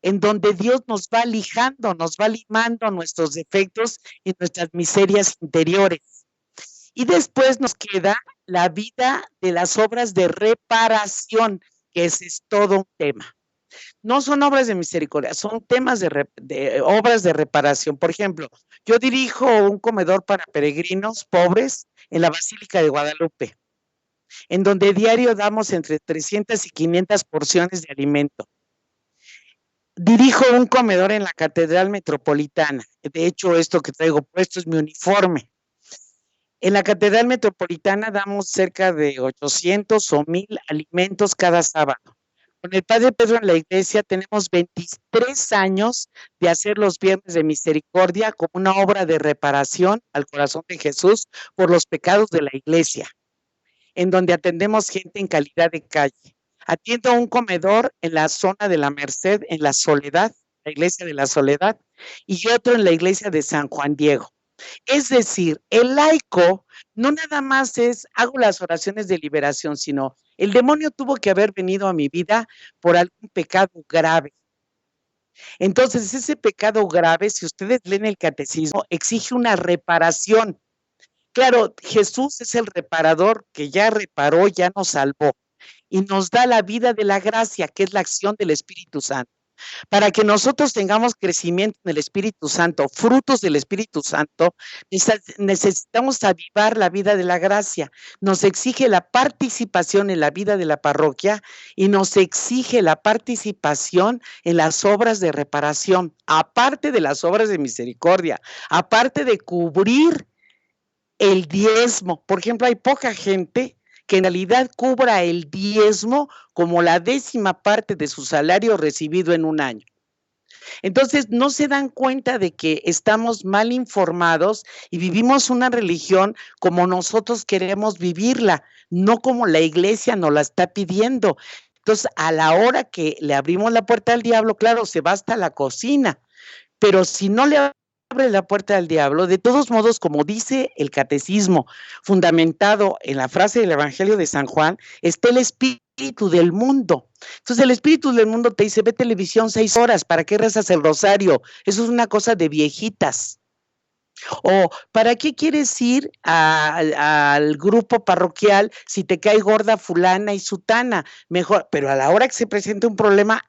en donde Dios nos va lijando, nos va limando nuestros defectos y nuestras miserias interiores. Y después nos queda la vida de las obras de reparación, que ese es todo un tema. No son obras de misericordia, son temas de obras de reparación. Por ejemplo, yo dirijo un comedor para peregrinos pobres en la Basílica de Guadalupe, en donde diario damos entre 300 y 500 porciones de alimento. Dirijo un comedor en la Catedral Metropolitana. De hecho, esto que traigo puesto es mi uniforme. En la Catedral Metropolitana damos cerca de 800 o 1000 alimentos cada sábado. Con el Padre Pedro en la iglesia tenemos 23 años de hacer los Viernes de Misericordia como una obra de reparación al corazón de Jesús por los pecados de la iglesia, en donde atendemos gente en calidad de calle. Atiendo un comedor en la zona de la Merced, en la Soledad, la iglesia de la Soledad, y otro en la iglesia de San Juan Diego. Es decir, el laico no nada más es, hago las oraciones de liberación, sino el demonio tuvo que haber venido a mi vida por algún pecado grave. Entonces, ese pecado grave, si ustedes leen el catecismo, exige una reparación. Claro, Jesús es el reparador que ya reparó, ya nos salvó y nos da la vida de la gracia, que es la acción del Espíritu Santo. Para que nosotros tengamos crecimiento en el Espíritu Santo, frutos del Espíritu Santo, necesitamos avivar la vida de la gracia. Nos exige la participación en la vida de la parroquia y nos exige la participación en las obras de reparación, aparte de las obras de misericordia, aparte de cubrir el diezmo. Por ejemplo, hay poca gente que en realidad cubra el diezmo como la 10ª parte de su salario recibido en un año. Entonces, no se dan cuenta de que estamos mal informados y vivimos una religión como nosotros queremos vivirla, no como la iglesia nos la está pidiendo. Entonces, a la hora que le abrimos la puerta al diablo, claro, se va hasta la cocina, pero si no le abre la puerta al diablo, de todos modos, como dice el catecismo, fundamentado en la frase del Evangelio de San Juan, está el espíritu del mundo. Entonces el espíritu del mundo te dice, ve televisión 6 horas, ¿para qué rezas el rosario? Eso es una cosa de viejitas. O, ¿para qué quieres ir al grupo parroquial si te cae gorda fulana y sutana? Mejor, pero a la hora que se presenta un problema,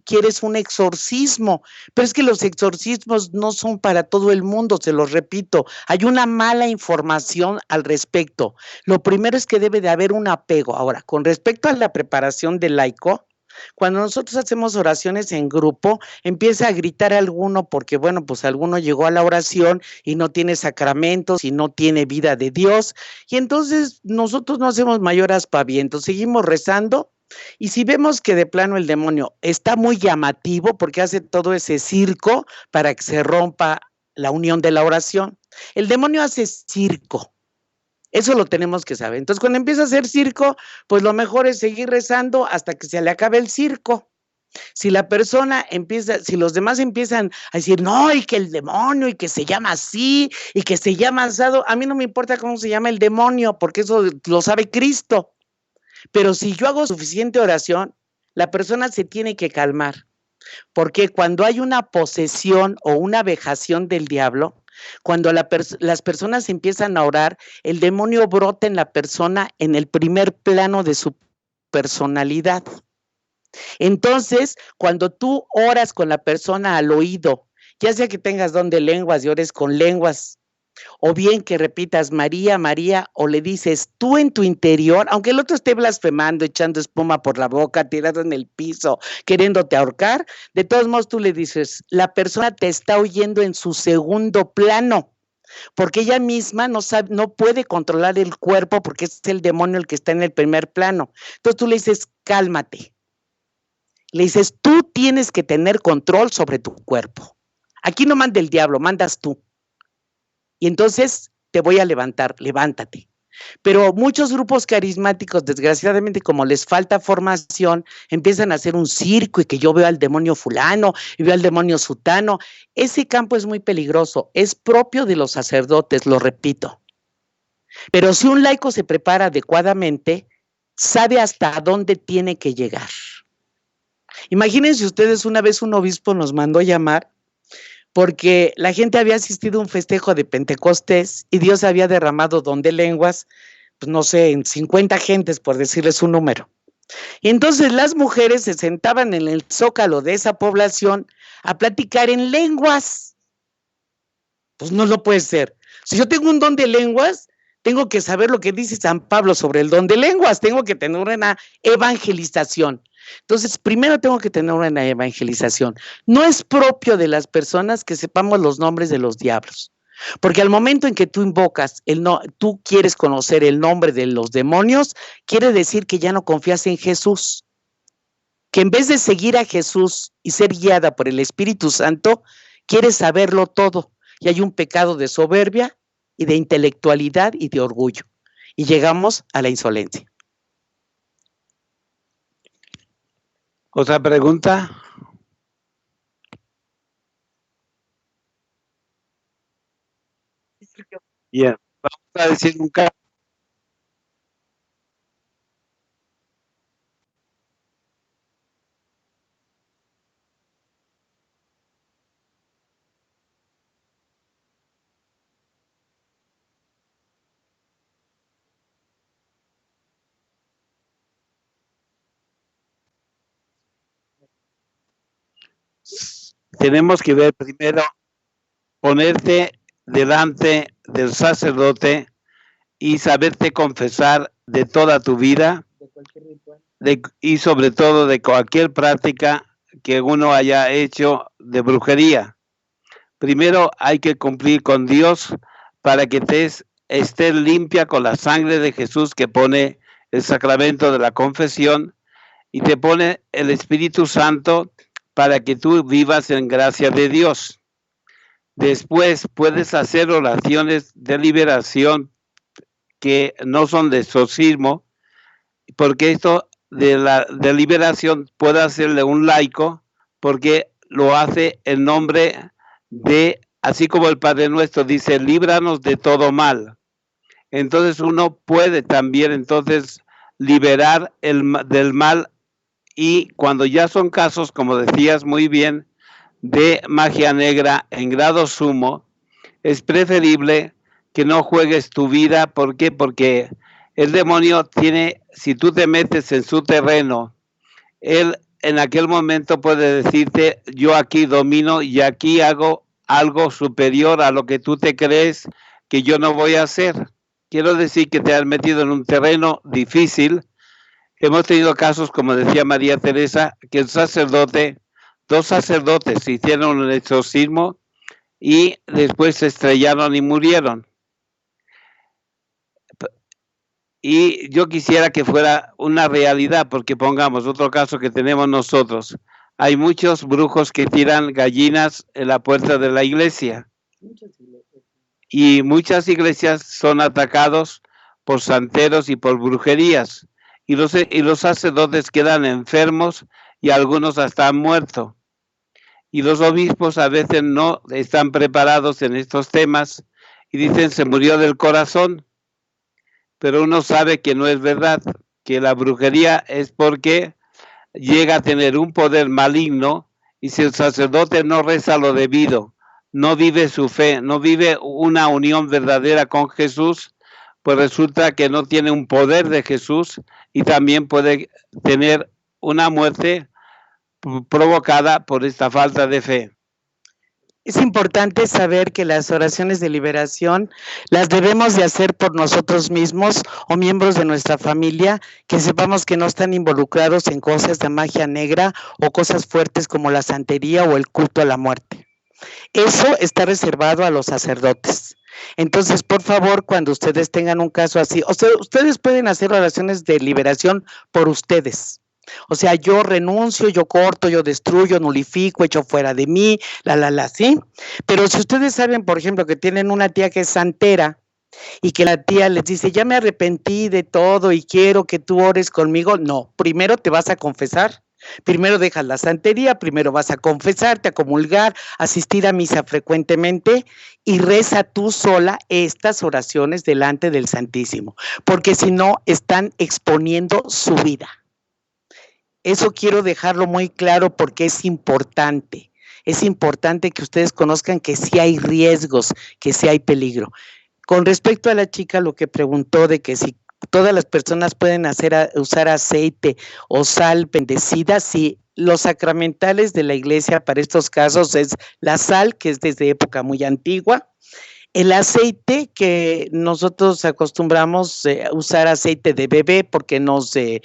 quieres un exorcismo. Pero es que los exorcismos no son para todo el mundo, se los repito. Hay una mala información al respecto. Lo primero es que debe de haber un apego. Ahora, con respecto a la preparación del laico, cuando nosotros hacemos oraciones en grupo, empieza a gritar alguno porque, bueno, pues alguno llegó a la oración y no tiene sacramentos y no tiene vida de Dios. Y entonces nosotros no hacemos mayor aspaviento, seguimos rezando. Y si vemos que de plano el demonio está muy llamativo porque hace todo ese circo para que se rompa la unión de la oración, el demonio hace circo. Eso lo tenemos que saber. Entonces, cuando empieza a hacer circo, pues lo mejor es seguir rezando hasta que se le acabe el circo. Si la persona empieza, si los demás empiezan a decir, no, y que el demonio, y que se llama así, y que se llama asado, a mí no me importa cómo se llama el demonio, porque eso lo sabe Cristo. Pero si yo hago suficiente oración, la persona se tiene que calmar. Porque cuando hay una posesión o una vejación del diablo, cuando las personas empiezan a orar, el demonio brota en la persona en el primer plano de su personalidad. Entonces, cuando tú oras con la persona al oído, ya sea que tengas don de lenguas y ores con lenguas, o bien que repitas María, María, o le dices tú en tu interior, aunque el otro esté blasfemando, echando espuma por la boca, tirado en el piso, queriéndote ahorcar, de todos modos tú le dices, la persona te está oyendo en su segundo plano, porque ella misma no sabe, no puede controlar el cuerpo porque es el demonio el que está en el primer plano. Entonces tú le dices, cálmate. Le dices, tú tienes que tener control sobre tu cuerpo. Aquí no manda el diablo, mandas tú. Y entonces te voy a levantar, levántate. Pero muchos grupos carismáticos, desgraciadamente, como les falta formación, empiezan a hacer un circo y que yo veo al demonio fulano y veo al demonio sutano. Ese campo es muy peligroso, es propio de los sacerdotes, lo repito. Pero si un laico se prepara adecuadamente, sabe hasta dónde tiene que llegar. Imagínense ustedes, una vez un obispo nos mandó llamar porque la gente había asistido a un festejo de Pentecostés y Dios había derramado don de lenguas, pues no sé, en 50 gentes, por decirles un número. Y entonces las mujeres se sentaban en el zócalo de esa población a platicar en lenguas. Pues no lo puede ser. Si yo tengo un don de lenguas, tengo que saber lo que dice San Pablo sobre el don de lenguas, tengo que tener una evangelización. Entonces, primero tengo que tener una evangelización. No es propio de las personas que sepamos los nombres de los diablos, porque al momento en que tú invocas, tú quieres conocer el nombre de los demonios, quiere decir que ya no confías en Jesús, que en vez de seguir a Jesús y ser guiada por el Espíritu Santo, quieres saberlo todo, y hay un pecado de soberbia y de intelectualidad y de orgullo, y llegamos a la insolencia. ¿Otra pregunta? Bien, vamos a decir un caso. Tenemos que ver primero, ponerte delante del sacerdote y saberte confesar de toda tu vida y sobre todo de cualquier práctica que uno haya hecho de brujería. Primero hay que cumplir con Dios para que estés limpia con la sangre de Jesús que pone el sacramento de la confesión y te pone el Espíritu Santo para que tú vivas en gracia de Dios. Después puedes hacer oraciones de liberación que no son de exorcismo, porque esto de liberación puede hacerle un laico, porque lo hace en nombre de, así como el Padre Nuestro dice, líbranos de todo mal. Entonces uno puede también entonces liberar del mal, y cuando ya son casos, como decías muy bien, de magia negra en grado sumo, es preferible que no juegues tu vida. ¿Por qué? Porque el demonio tiene, si tú te metes en su terreno, él en aquel momento puede decirte, yo aquí domino y aquí hago algo superior a lo que tú te crees que yo no voy a hacer. Quiero decir que te has metido en un terreno difícil. Hemos tenido casos, como decía María Teresa, que el sacerdote, 2 sacerdotes hicieron un exorcismo y después se estrellaron y murieron. Y yo quisiera que fuera una realidad, porque pongamos otro caso que tenemos nosotros. Hay muchos brujos que tiran gallinas en la puerta de la iglesia. Y muchas iglesias son atacados por santeros y por brujerías. y los sacerdotes quedan enfermos y algunos hasta han muerto. Y los obispos a veces no están preparados en estos temas y dicen se murió del corazón, pero uno sabe que no es verdad, que la brujería es porque llega a tener un poder maligno y si el sacerdote no reza lo debido, no vive su fe, no vive una unión verdadera con Jesús, pues resulta que no tiene un poder de Jesús y también puede tener una muerte provocada por esta falta de fe. Es importante saber que las oraciones de liberación las debemos de hacer por nosotros mismos o miembros de nuestra familia, que sepamos que no están involucrados en cosas de magia negra o cosas fuertes como la santería o el culto a la muerte. Eso está reservado a los sacerdotes. Entonces, por favor, cuando ustedes tengan un caso así, ustedes pueden hacer oraciones de liberación por ustedes. O sea, yo renuncio, yo corto, yo destruyo, nulifico, echo fuera de mí, ¿sí? Pero si ustedes saben, por ejemplo, que tienen una tía que es santera y que la tía les dice, ya me arrepentí de todo y quiero que tú ores conmigo, no, primero te vas a confesar. Primero dejas la santería, primero vas a confesarte, a comulgar, asistir a misa frecuentemente y reza tú sola estas oraciones delante del Santísimo, porque si no están exponiendo su vida. Eso quiero dejarlo muy claro porque es importante. Es importante que ustedes conozcan que sí hay riesgos, que sí hay peligro. Con respecto a la chica, lo que preguntó de que si todas las personas pueden usar aceite o sal bendecida, sí. Los sacramentales de la iglesia para estos casos es la sal, que es desde época muy antigua. El aceite, que nosotros acostumbramos usar aceite de bebé porque no se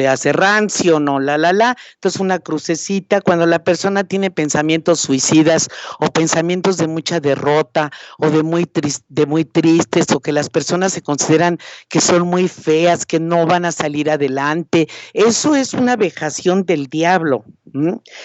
hace rancio, entonces una crucecita, cuando la persona tiene pensamientos suicidas o pensamientos de mucha derrota o de muy tristes o que las personas se consideran que son muy feas, que no van a salir adelante, eso es una vejación del diablo,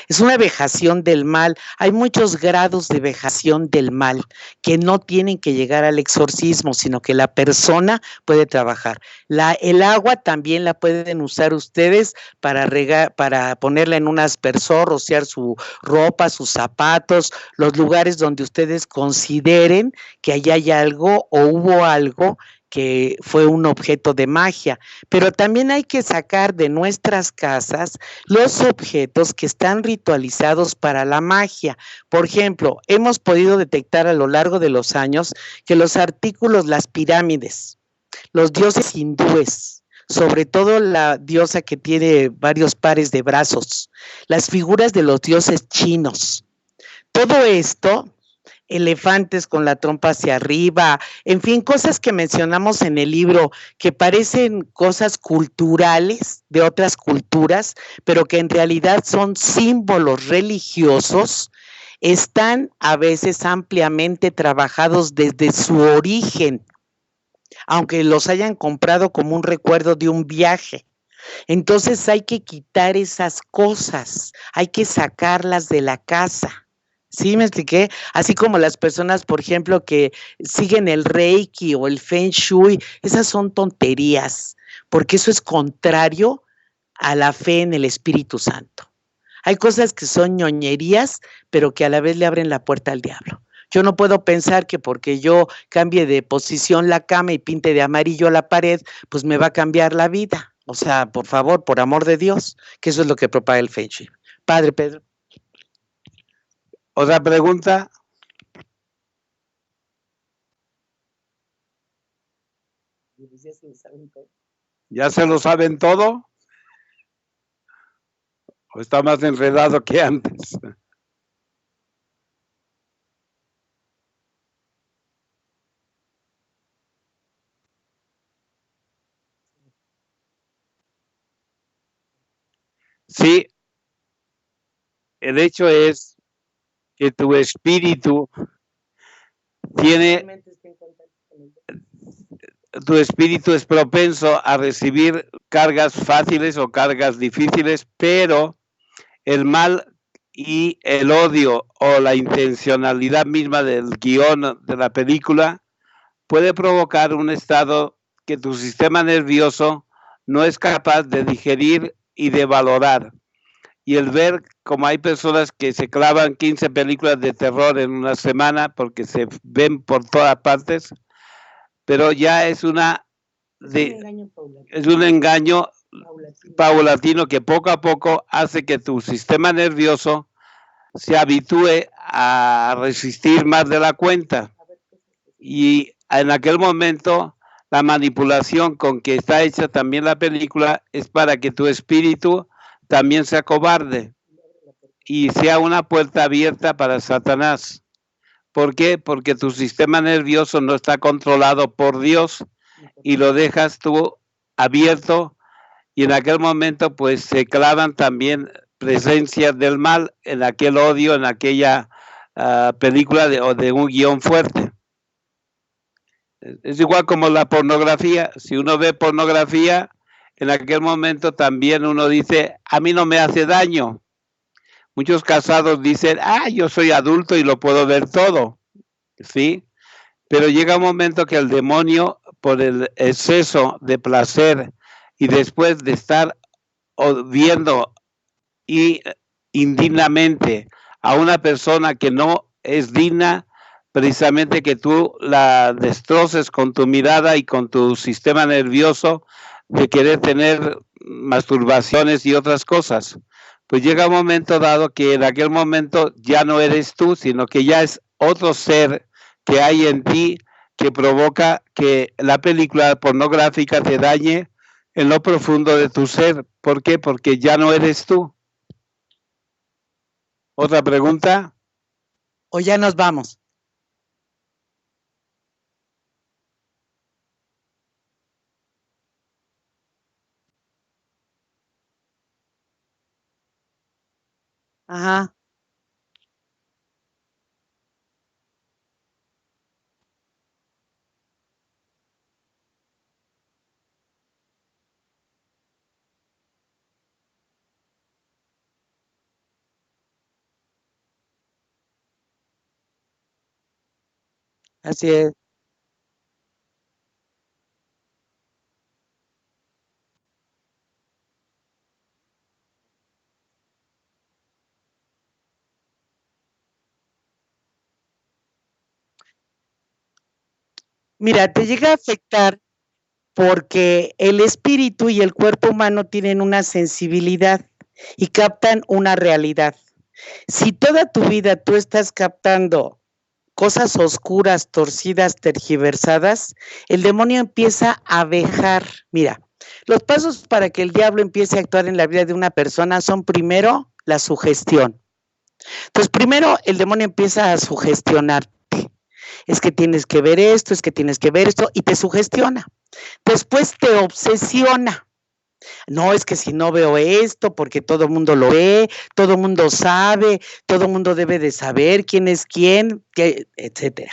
es una vejación del mal. Hay muchos grados de vejación del mal que no tienen que llegar al exorcismo, sino que la persona puede trabajar. El agua también la pueden usar ustedes para ponerla en un aspersor, rociar su ropa, sus zapatos, los lugares donde ustedes consideren que allá hay algo o hubo algo que fue un objeto de magia, pero también hay que sacar de nuestras casas los objetos que están ritualizados para la magia. Por ejemplo, hemos podido detectar a lo largo de los años que los artículos, las pirámides, los dioses hindúes, sobre todo la diosa que tiene varios pares de brazos, las figuras de los dioses chinos, todo esto, elefantes con la trompa hacia arriba, en fin, cosas que mencionamos en el libro que parecen cosas culturales de otras culturas, pero que en realidad son símbolos religiosos, están a veces ampliamente trabajados desde su origen, aunque los hayan comprado como un recuerdo de un viaje. Entonces hay que quitar esas cosas, hay que sacarlas de la casa. ¿Sí me expliqué? Así como las personas, por ejemplo, que siguen el Reiki o el Feng Shui, esas son tonterías, porque eso es contrario a la fe en el Espíritu Santo. Hay cosas que son ñoñerías, pero que a la vez le abren la puerta al diablo. Yo no puedo pensar que porque yo cambie de posición la cama y pinte de amarillo la pared, pues me va a cambiar la vida. O sea, por favor, por amor de Dios, que eso es lo que propaga el Feng Shui. Padre Pedro. ¿Otra pregunta? ¿Ya se lo saben todo? ¿O está más enredado que antes? Sí, el hecho es que tu espíritu es propenso a recibir cargas fáciles o cargas difíciles, pero el mal y el odio o la intencionalidad misma del guión de la película puede provocar un estado que tu sistema nervioso no es capaz de digerir y de valorar. Y el ver como hay personas que se clavan 15 películas de terror en una semana porque se ven por todas partes, pero ya es un engaño paulatino que poco a poco hace que tu sistema nervioso se habitúe a resistir más de la cuenta. Y en aquel momento la manipulación con que está hecha también la película es para que tu espíritu también sea cobarde y sea una puerta abierta para Satanás. ¿Por qué? Porque tu sistema nervioso no está controlado por Dios y lo dejas tú abierto, y en aquel momento pues se clavan también presencias del mal en aquel odio, en aquella película de un guión fuerte. Es igual como la pornografía. Si uno ve pornografía, en aquel momento también uno dice, a mí no me hace daño. Muchos casados dicen, yo soy adulto y lo puedo ver todo, ¿sí? Pero llega un momento que el demonio, por el exceso de placer y después de estar viendo indignamente a una persona que no es digna, precisamente que tú la destroces con tu mirada y con tu sistema nervioso de querer tener masturbaciones y otras cosas. Pues llega un momento dado que en aquel momento ya no eres tú, sino que ya es otro ser que hay en ti que provoca que la película pornográfica te dañe en lo profundo de tu ser. ¿Por qué? Porque ya no eres tú. ¿Otra pregunta? ¿O ya nos vamos? Ajá. Así es. Mira, te llega a afectar porque el espíritu y el cuerpo humano tienen una sensibilidad y captan una realidad. Si toda tu vida tú estás captando cosas oscuras, torcidas, tergiversadas, el demonio empieza a vejar. Mira, los pasos para que el diablo empiece a actuar en la vida de una persona son primero la sugestión. Entonces, primero el demonio empieza a sugestionarte. Es que tienes que ver esto, es que tienes que ver esto, y te sugestiona. Después te obsesiona. No, es que si no veo esto, porque todo el mundo lo ve, todo el mundo sabe, todo el mundo debe de saber quién es quién, etcétera.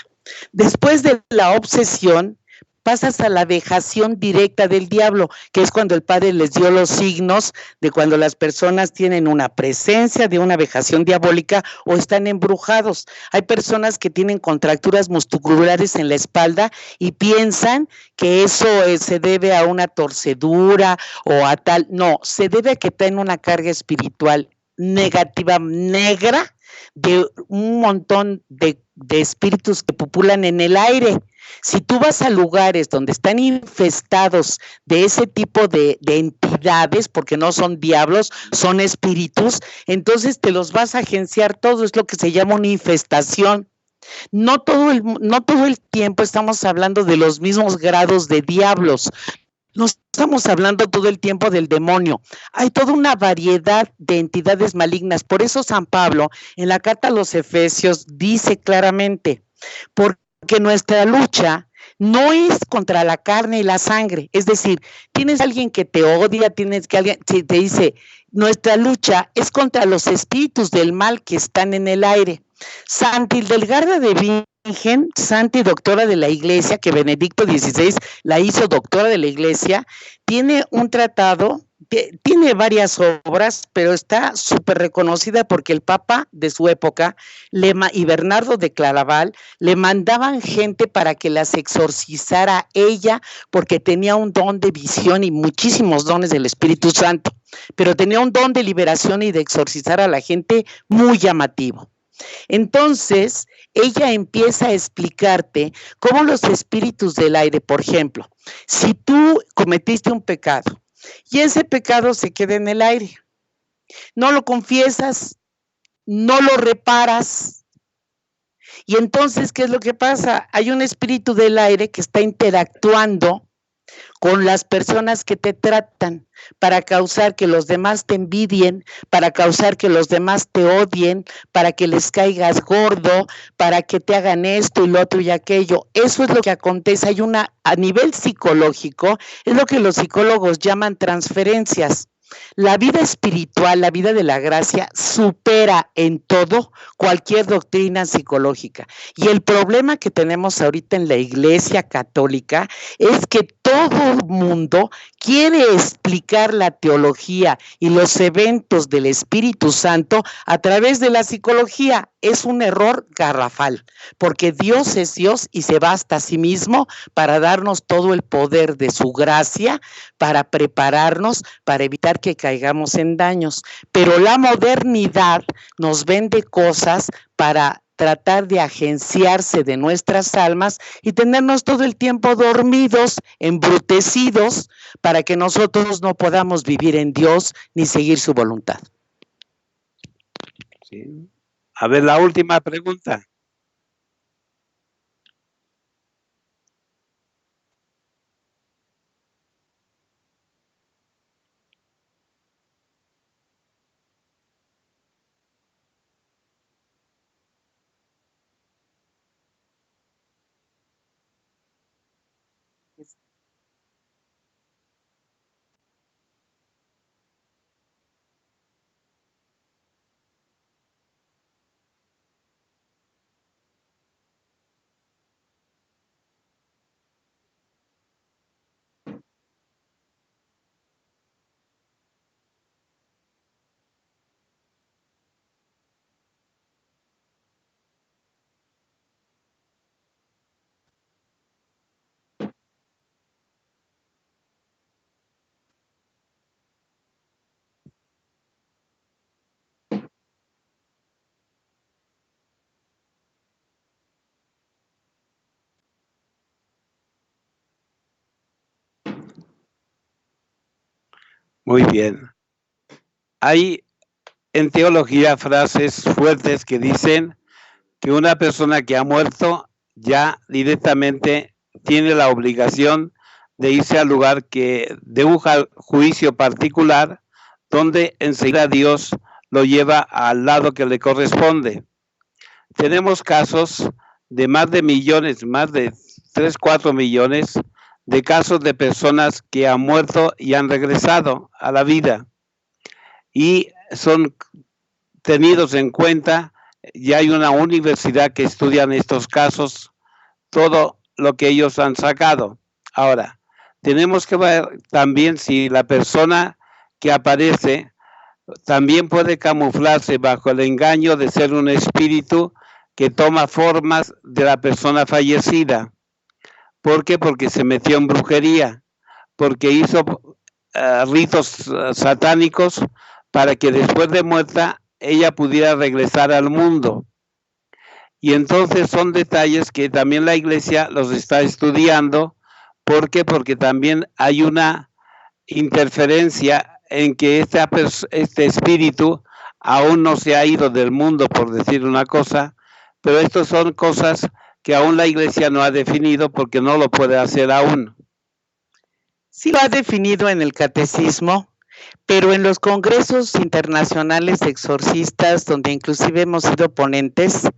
Después de la obsesión, pasas a la vejación directa del diablo, que es cuando el Padre les dio los signos de cuando las personas tienen una presencia de una vejación diabólica o están embrujados. Hay personas que tienen contracturas musculares en la espalda y piensan que eso se debe a una torcedura o a tal. No, se debe a que traen una carga espiritual negativa, negra, de un montón de espíritus que pupulan en el aire. Si tú vas a lugares donde están infestados de ese tipo de entidades, porque no son diablos, son espíritus, entonces te los vas a agenciar todo, es lo que se llama una infestación. No todo el tiempo estamos hablando de los mismos grados de diablos. No estamos hablando todo el tiempo del demonio. Hay toda una variedad de entidades malignas. Por eso San Pablo, en la carta a los Efesios, dice claramente, porque nuestra lucha no es contra la carne y la sangre. Es decir, tienes a alguien que te odia, tienes que alguien que te dice, nuestra lucha es contra los espíritus del mal que están en el aire. Santa Hildegarda de Bingen, santa y doctora de la Iglesia, que Benedicto XVI la hizo doctora de la Iglesia, tiene un tratado tiene varias obras, pero está súper reconocida porque el Papa de su época y Bernardo de Claraval le mandaban gente para que las exorcizara ella, porque tenía un don de visión y muchísimos dones del Espíritu Santo, pero tenía un don de liberación y de exorcizar a la gente muy llamativo. Entonces, ella empieza a explicarte cómo los espíritus del aire, por ejemplo, si tú cometiste un pecado y ese pecado se queda en el aire, no lo confiesas, no lo reparas, y entonces, ¿qué es lo que pasa? Hay un espíritu del aire que está interactuando con las personas que te tratan para causar que los demás te envidien, para causar que los demás te odien, para que les caigas gordo, para que te hagan esto y lo otro y aquello. Eso es lo que acontece. Hay a nivel psicológico, es lo que los psicólogos llaman transferencias. La vida espiritual, la vida de la gracia, supera en todo cualquier doctrina psicológica. Y el problema que tenemos ahorita en la Iglesia Católica es que todo el mundo quiere explicar la teología y los eventos del Espíritu Santo a través de la psicología. Es un error garrafal, porque Dios es Dios y se basta a sí mismo para darnos todo el poder de su gracia, para prepararnos, para evitar que caigamos en daños. Pero la modernidad nos vende cosas para tratar de agenciarse de nuestras almas y tenernos todo el tiempo dormidos, embrutecidos, para que nosotros no podamos vivir en Dios ni seguir su voluntad. Sí. A ver, la última pregunta. Muy bien. Hay en teología frases fuertes que dicen que una persona que ha muerto ya directamente tiene la obligación de irse al lugar de un juicio particular, donde enseguida Dios lo lleva al lado que le corresponde. Tenemos casos de más de millones, más de 3, 4 millones de casos de personas que han muerto y han regresado a la vida y son tenidos en cuenta. Ya hay una universidad que estudian estos casos, todo lo que ellos han sacado. Ahora, tenemos que ver también si la persona que aparece también puede camuflarse bajo el engaño de ser un espíritu que toma formas de la persona fallecida. ¿Por qué? Porque se metió en brujería, porque hizo ritos satánicos para que después de muerta ella pudiera regresar al mundo. Y entonces son detalles que también la Iglesia los está estudiando. ¿Por qué? Porque también hay una interferencia en que este espíritu aún no se ha ido del mundo, por decir una cosa, pero estas son cosas que aún la Iglesia no ha definido porque no lo puede hacer aún. Sí lo ha definido en el catecismo, pero en los congresos internacionales de exorcistas, donde inclusive hemos sido ponentes,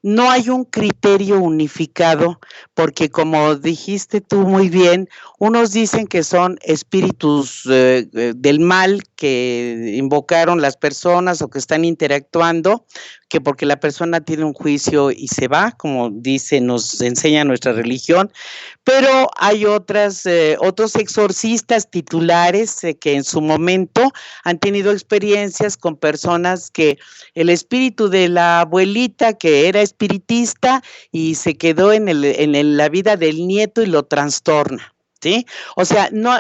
no hay un criterio unificado, porque como dijiste tú muy bien, unos dicen que son espíritus del mal que invocaron las personas o que están interactuando, que porque la persona tiene un juicio y se va, como dice, nos enseña nuestra religión, pero hay otros exorcistas titulares que en su momento han tenido experiencias con personas que el espíritu de la abuelita que era espiritista y se quedó en la vida del nieto y lo trastorna. ¿Sí? O sea, no,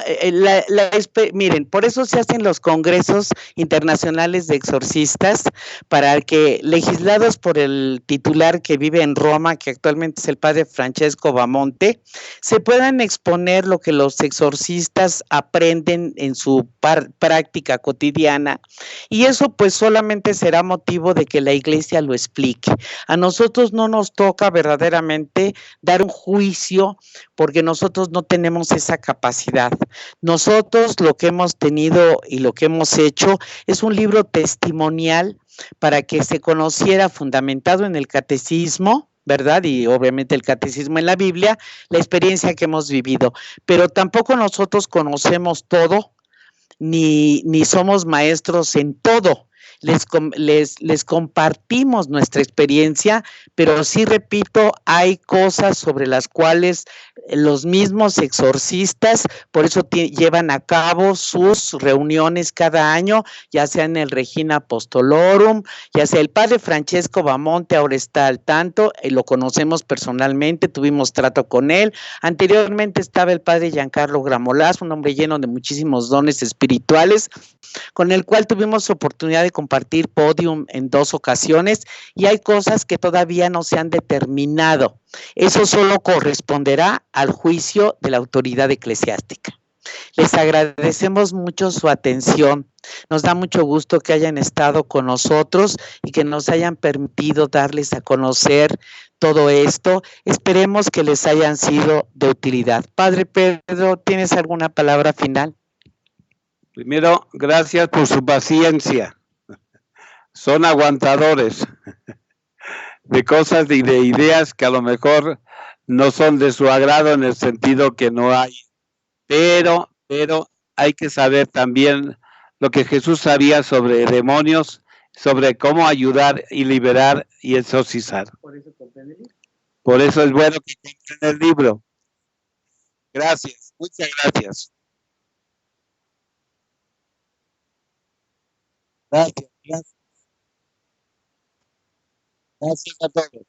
miren, por eso se hacen los congresos internacionales de exorcistas, para que, legislados por el titular que vive en Roma, que actualmente es el padre Francesco Bamonte, se puedan exponer lo que los exorcistas aprenden en su práctica cotidiana, y eso pues solamente será motivo de que la iglesia lo explique. A nosotros no nos toca verdaderamente dar un juicio, porque nosotros no tenemos esa capacidad. Nosotros lo que hemos tenido y lo que hemos hecho es un libro testimonial para que se conociera, fundamentado en el catecismo, ¿verdad? Y obviamente el catecismo en la Biblia, la experiencia que hemos vivido. Pero tampoco nosotros conocemos todo, ni somos maestros en todo. Les compartimos nuestra experiencia, pero sí, repito, hay cosas sobre las cuales los mismos exorcistas, por eso llevan a cabo sus reuniones cada año, ya sea en el Regina Apostolorum, ya sea el padre Francesco Bamonte, ahora está al tanto, lo conocemos personalmente, tuvimos trato con él. Anteriormente estaba el padre Giancarlo Gramolaz, un hombre lleno de muchísimos dones espirituales, con el cual tuvimos oportunidad de compartir podium en 2 ocasiones, y hay cosas que todavía no se han determinado. Eso solo corresponderá al juicio de la autoridad eclesiástica. Les agradecemos mucho su atención. Nos da mucho gusto que hayan estado con nosotros y que nos hayan permitido darles a conocer todo esto. Esperemos que les hayan sido de utilidad. Padre Pedro, ¿tienes alguna palabra final? Primero, gracias por su paciencia. Son aguantadores de cosas y de ideas que a lo mejor no son de su agrado, en el sentido que no hay. Pero hay que saber también lo que Jesús sabía sobre demonios, sobre cómo ayudar y liberar y exorcizar. Por eso es bueno que compren el libro. Gracias, muchas gracias. Gracias, gracias. Gracias a todos.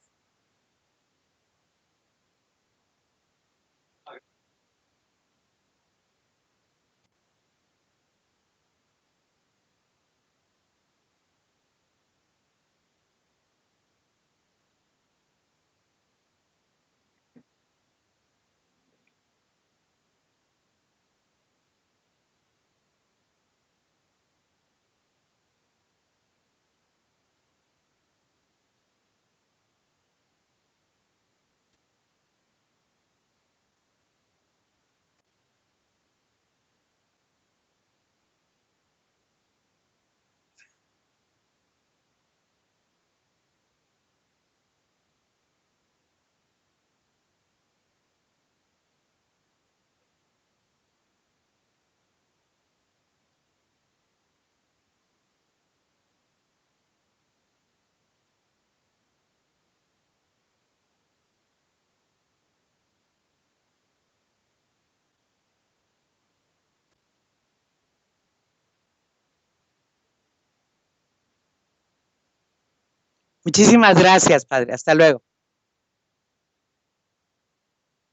Muchísimas gracias, padre. Hasta luego.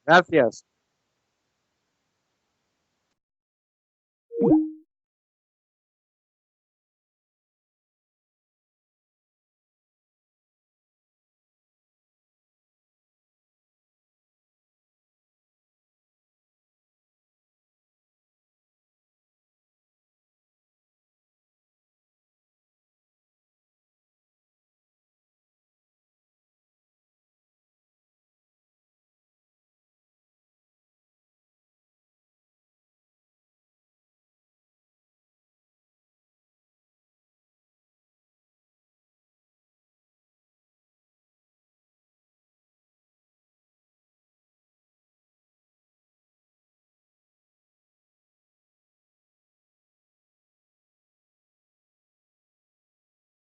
Gracias.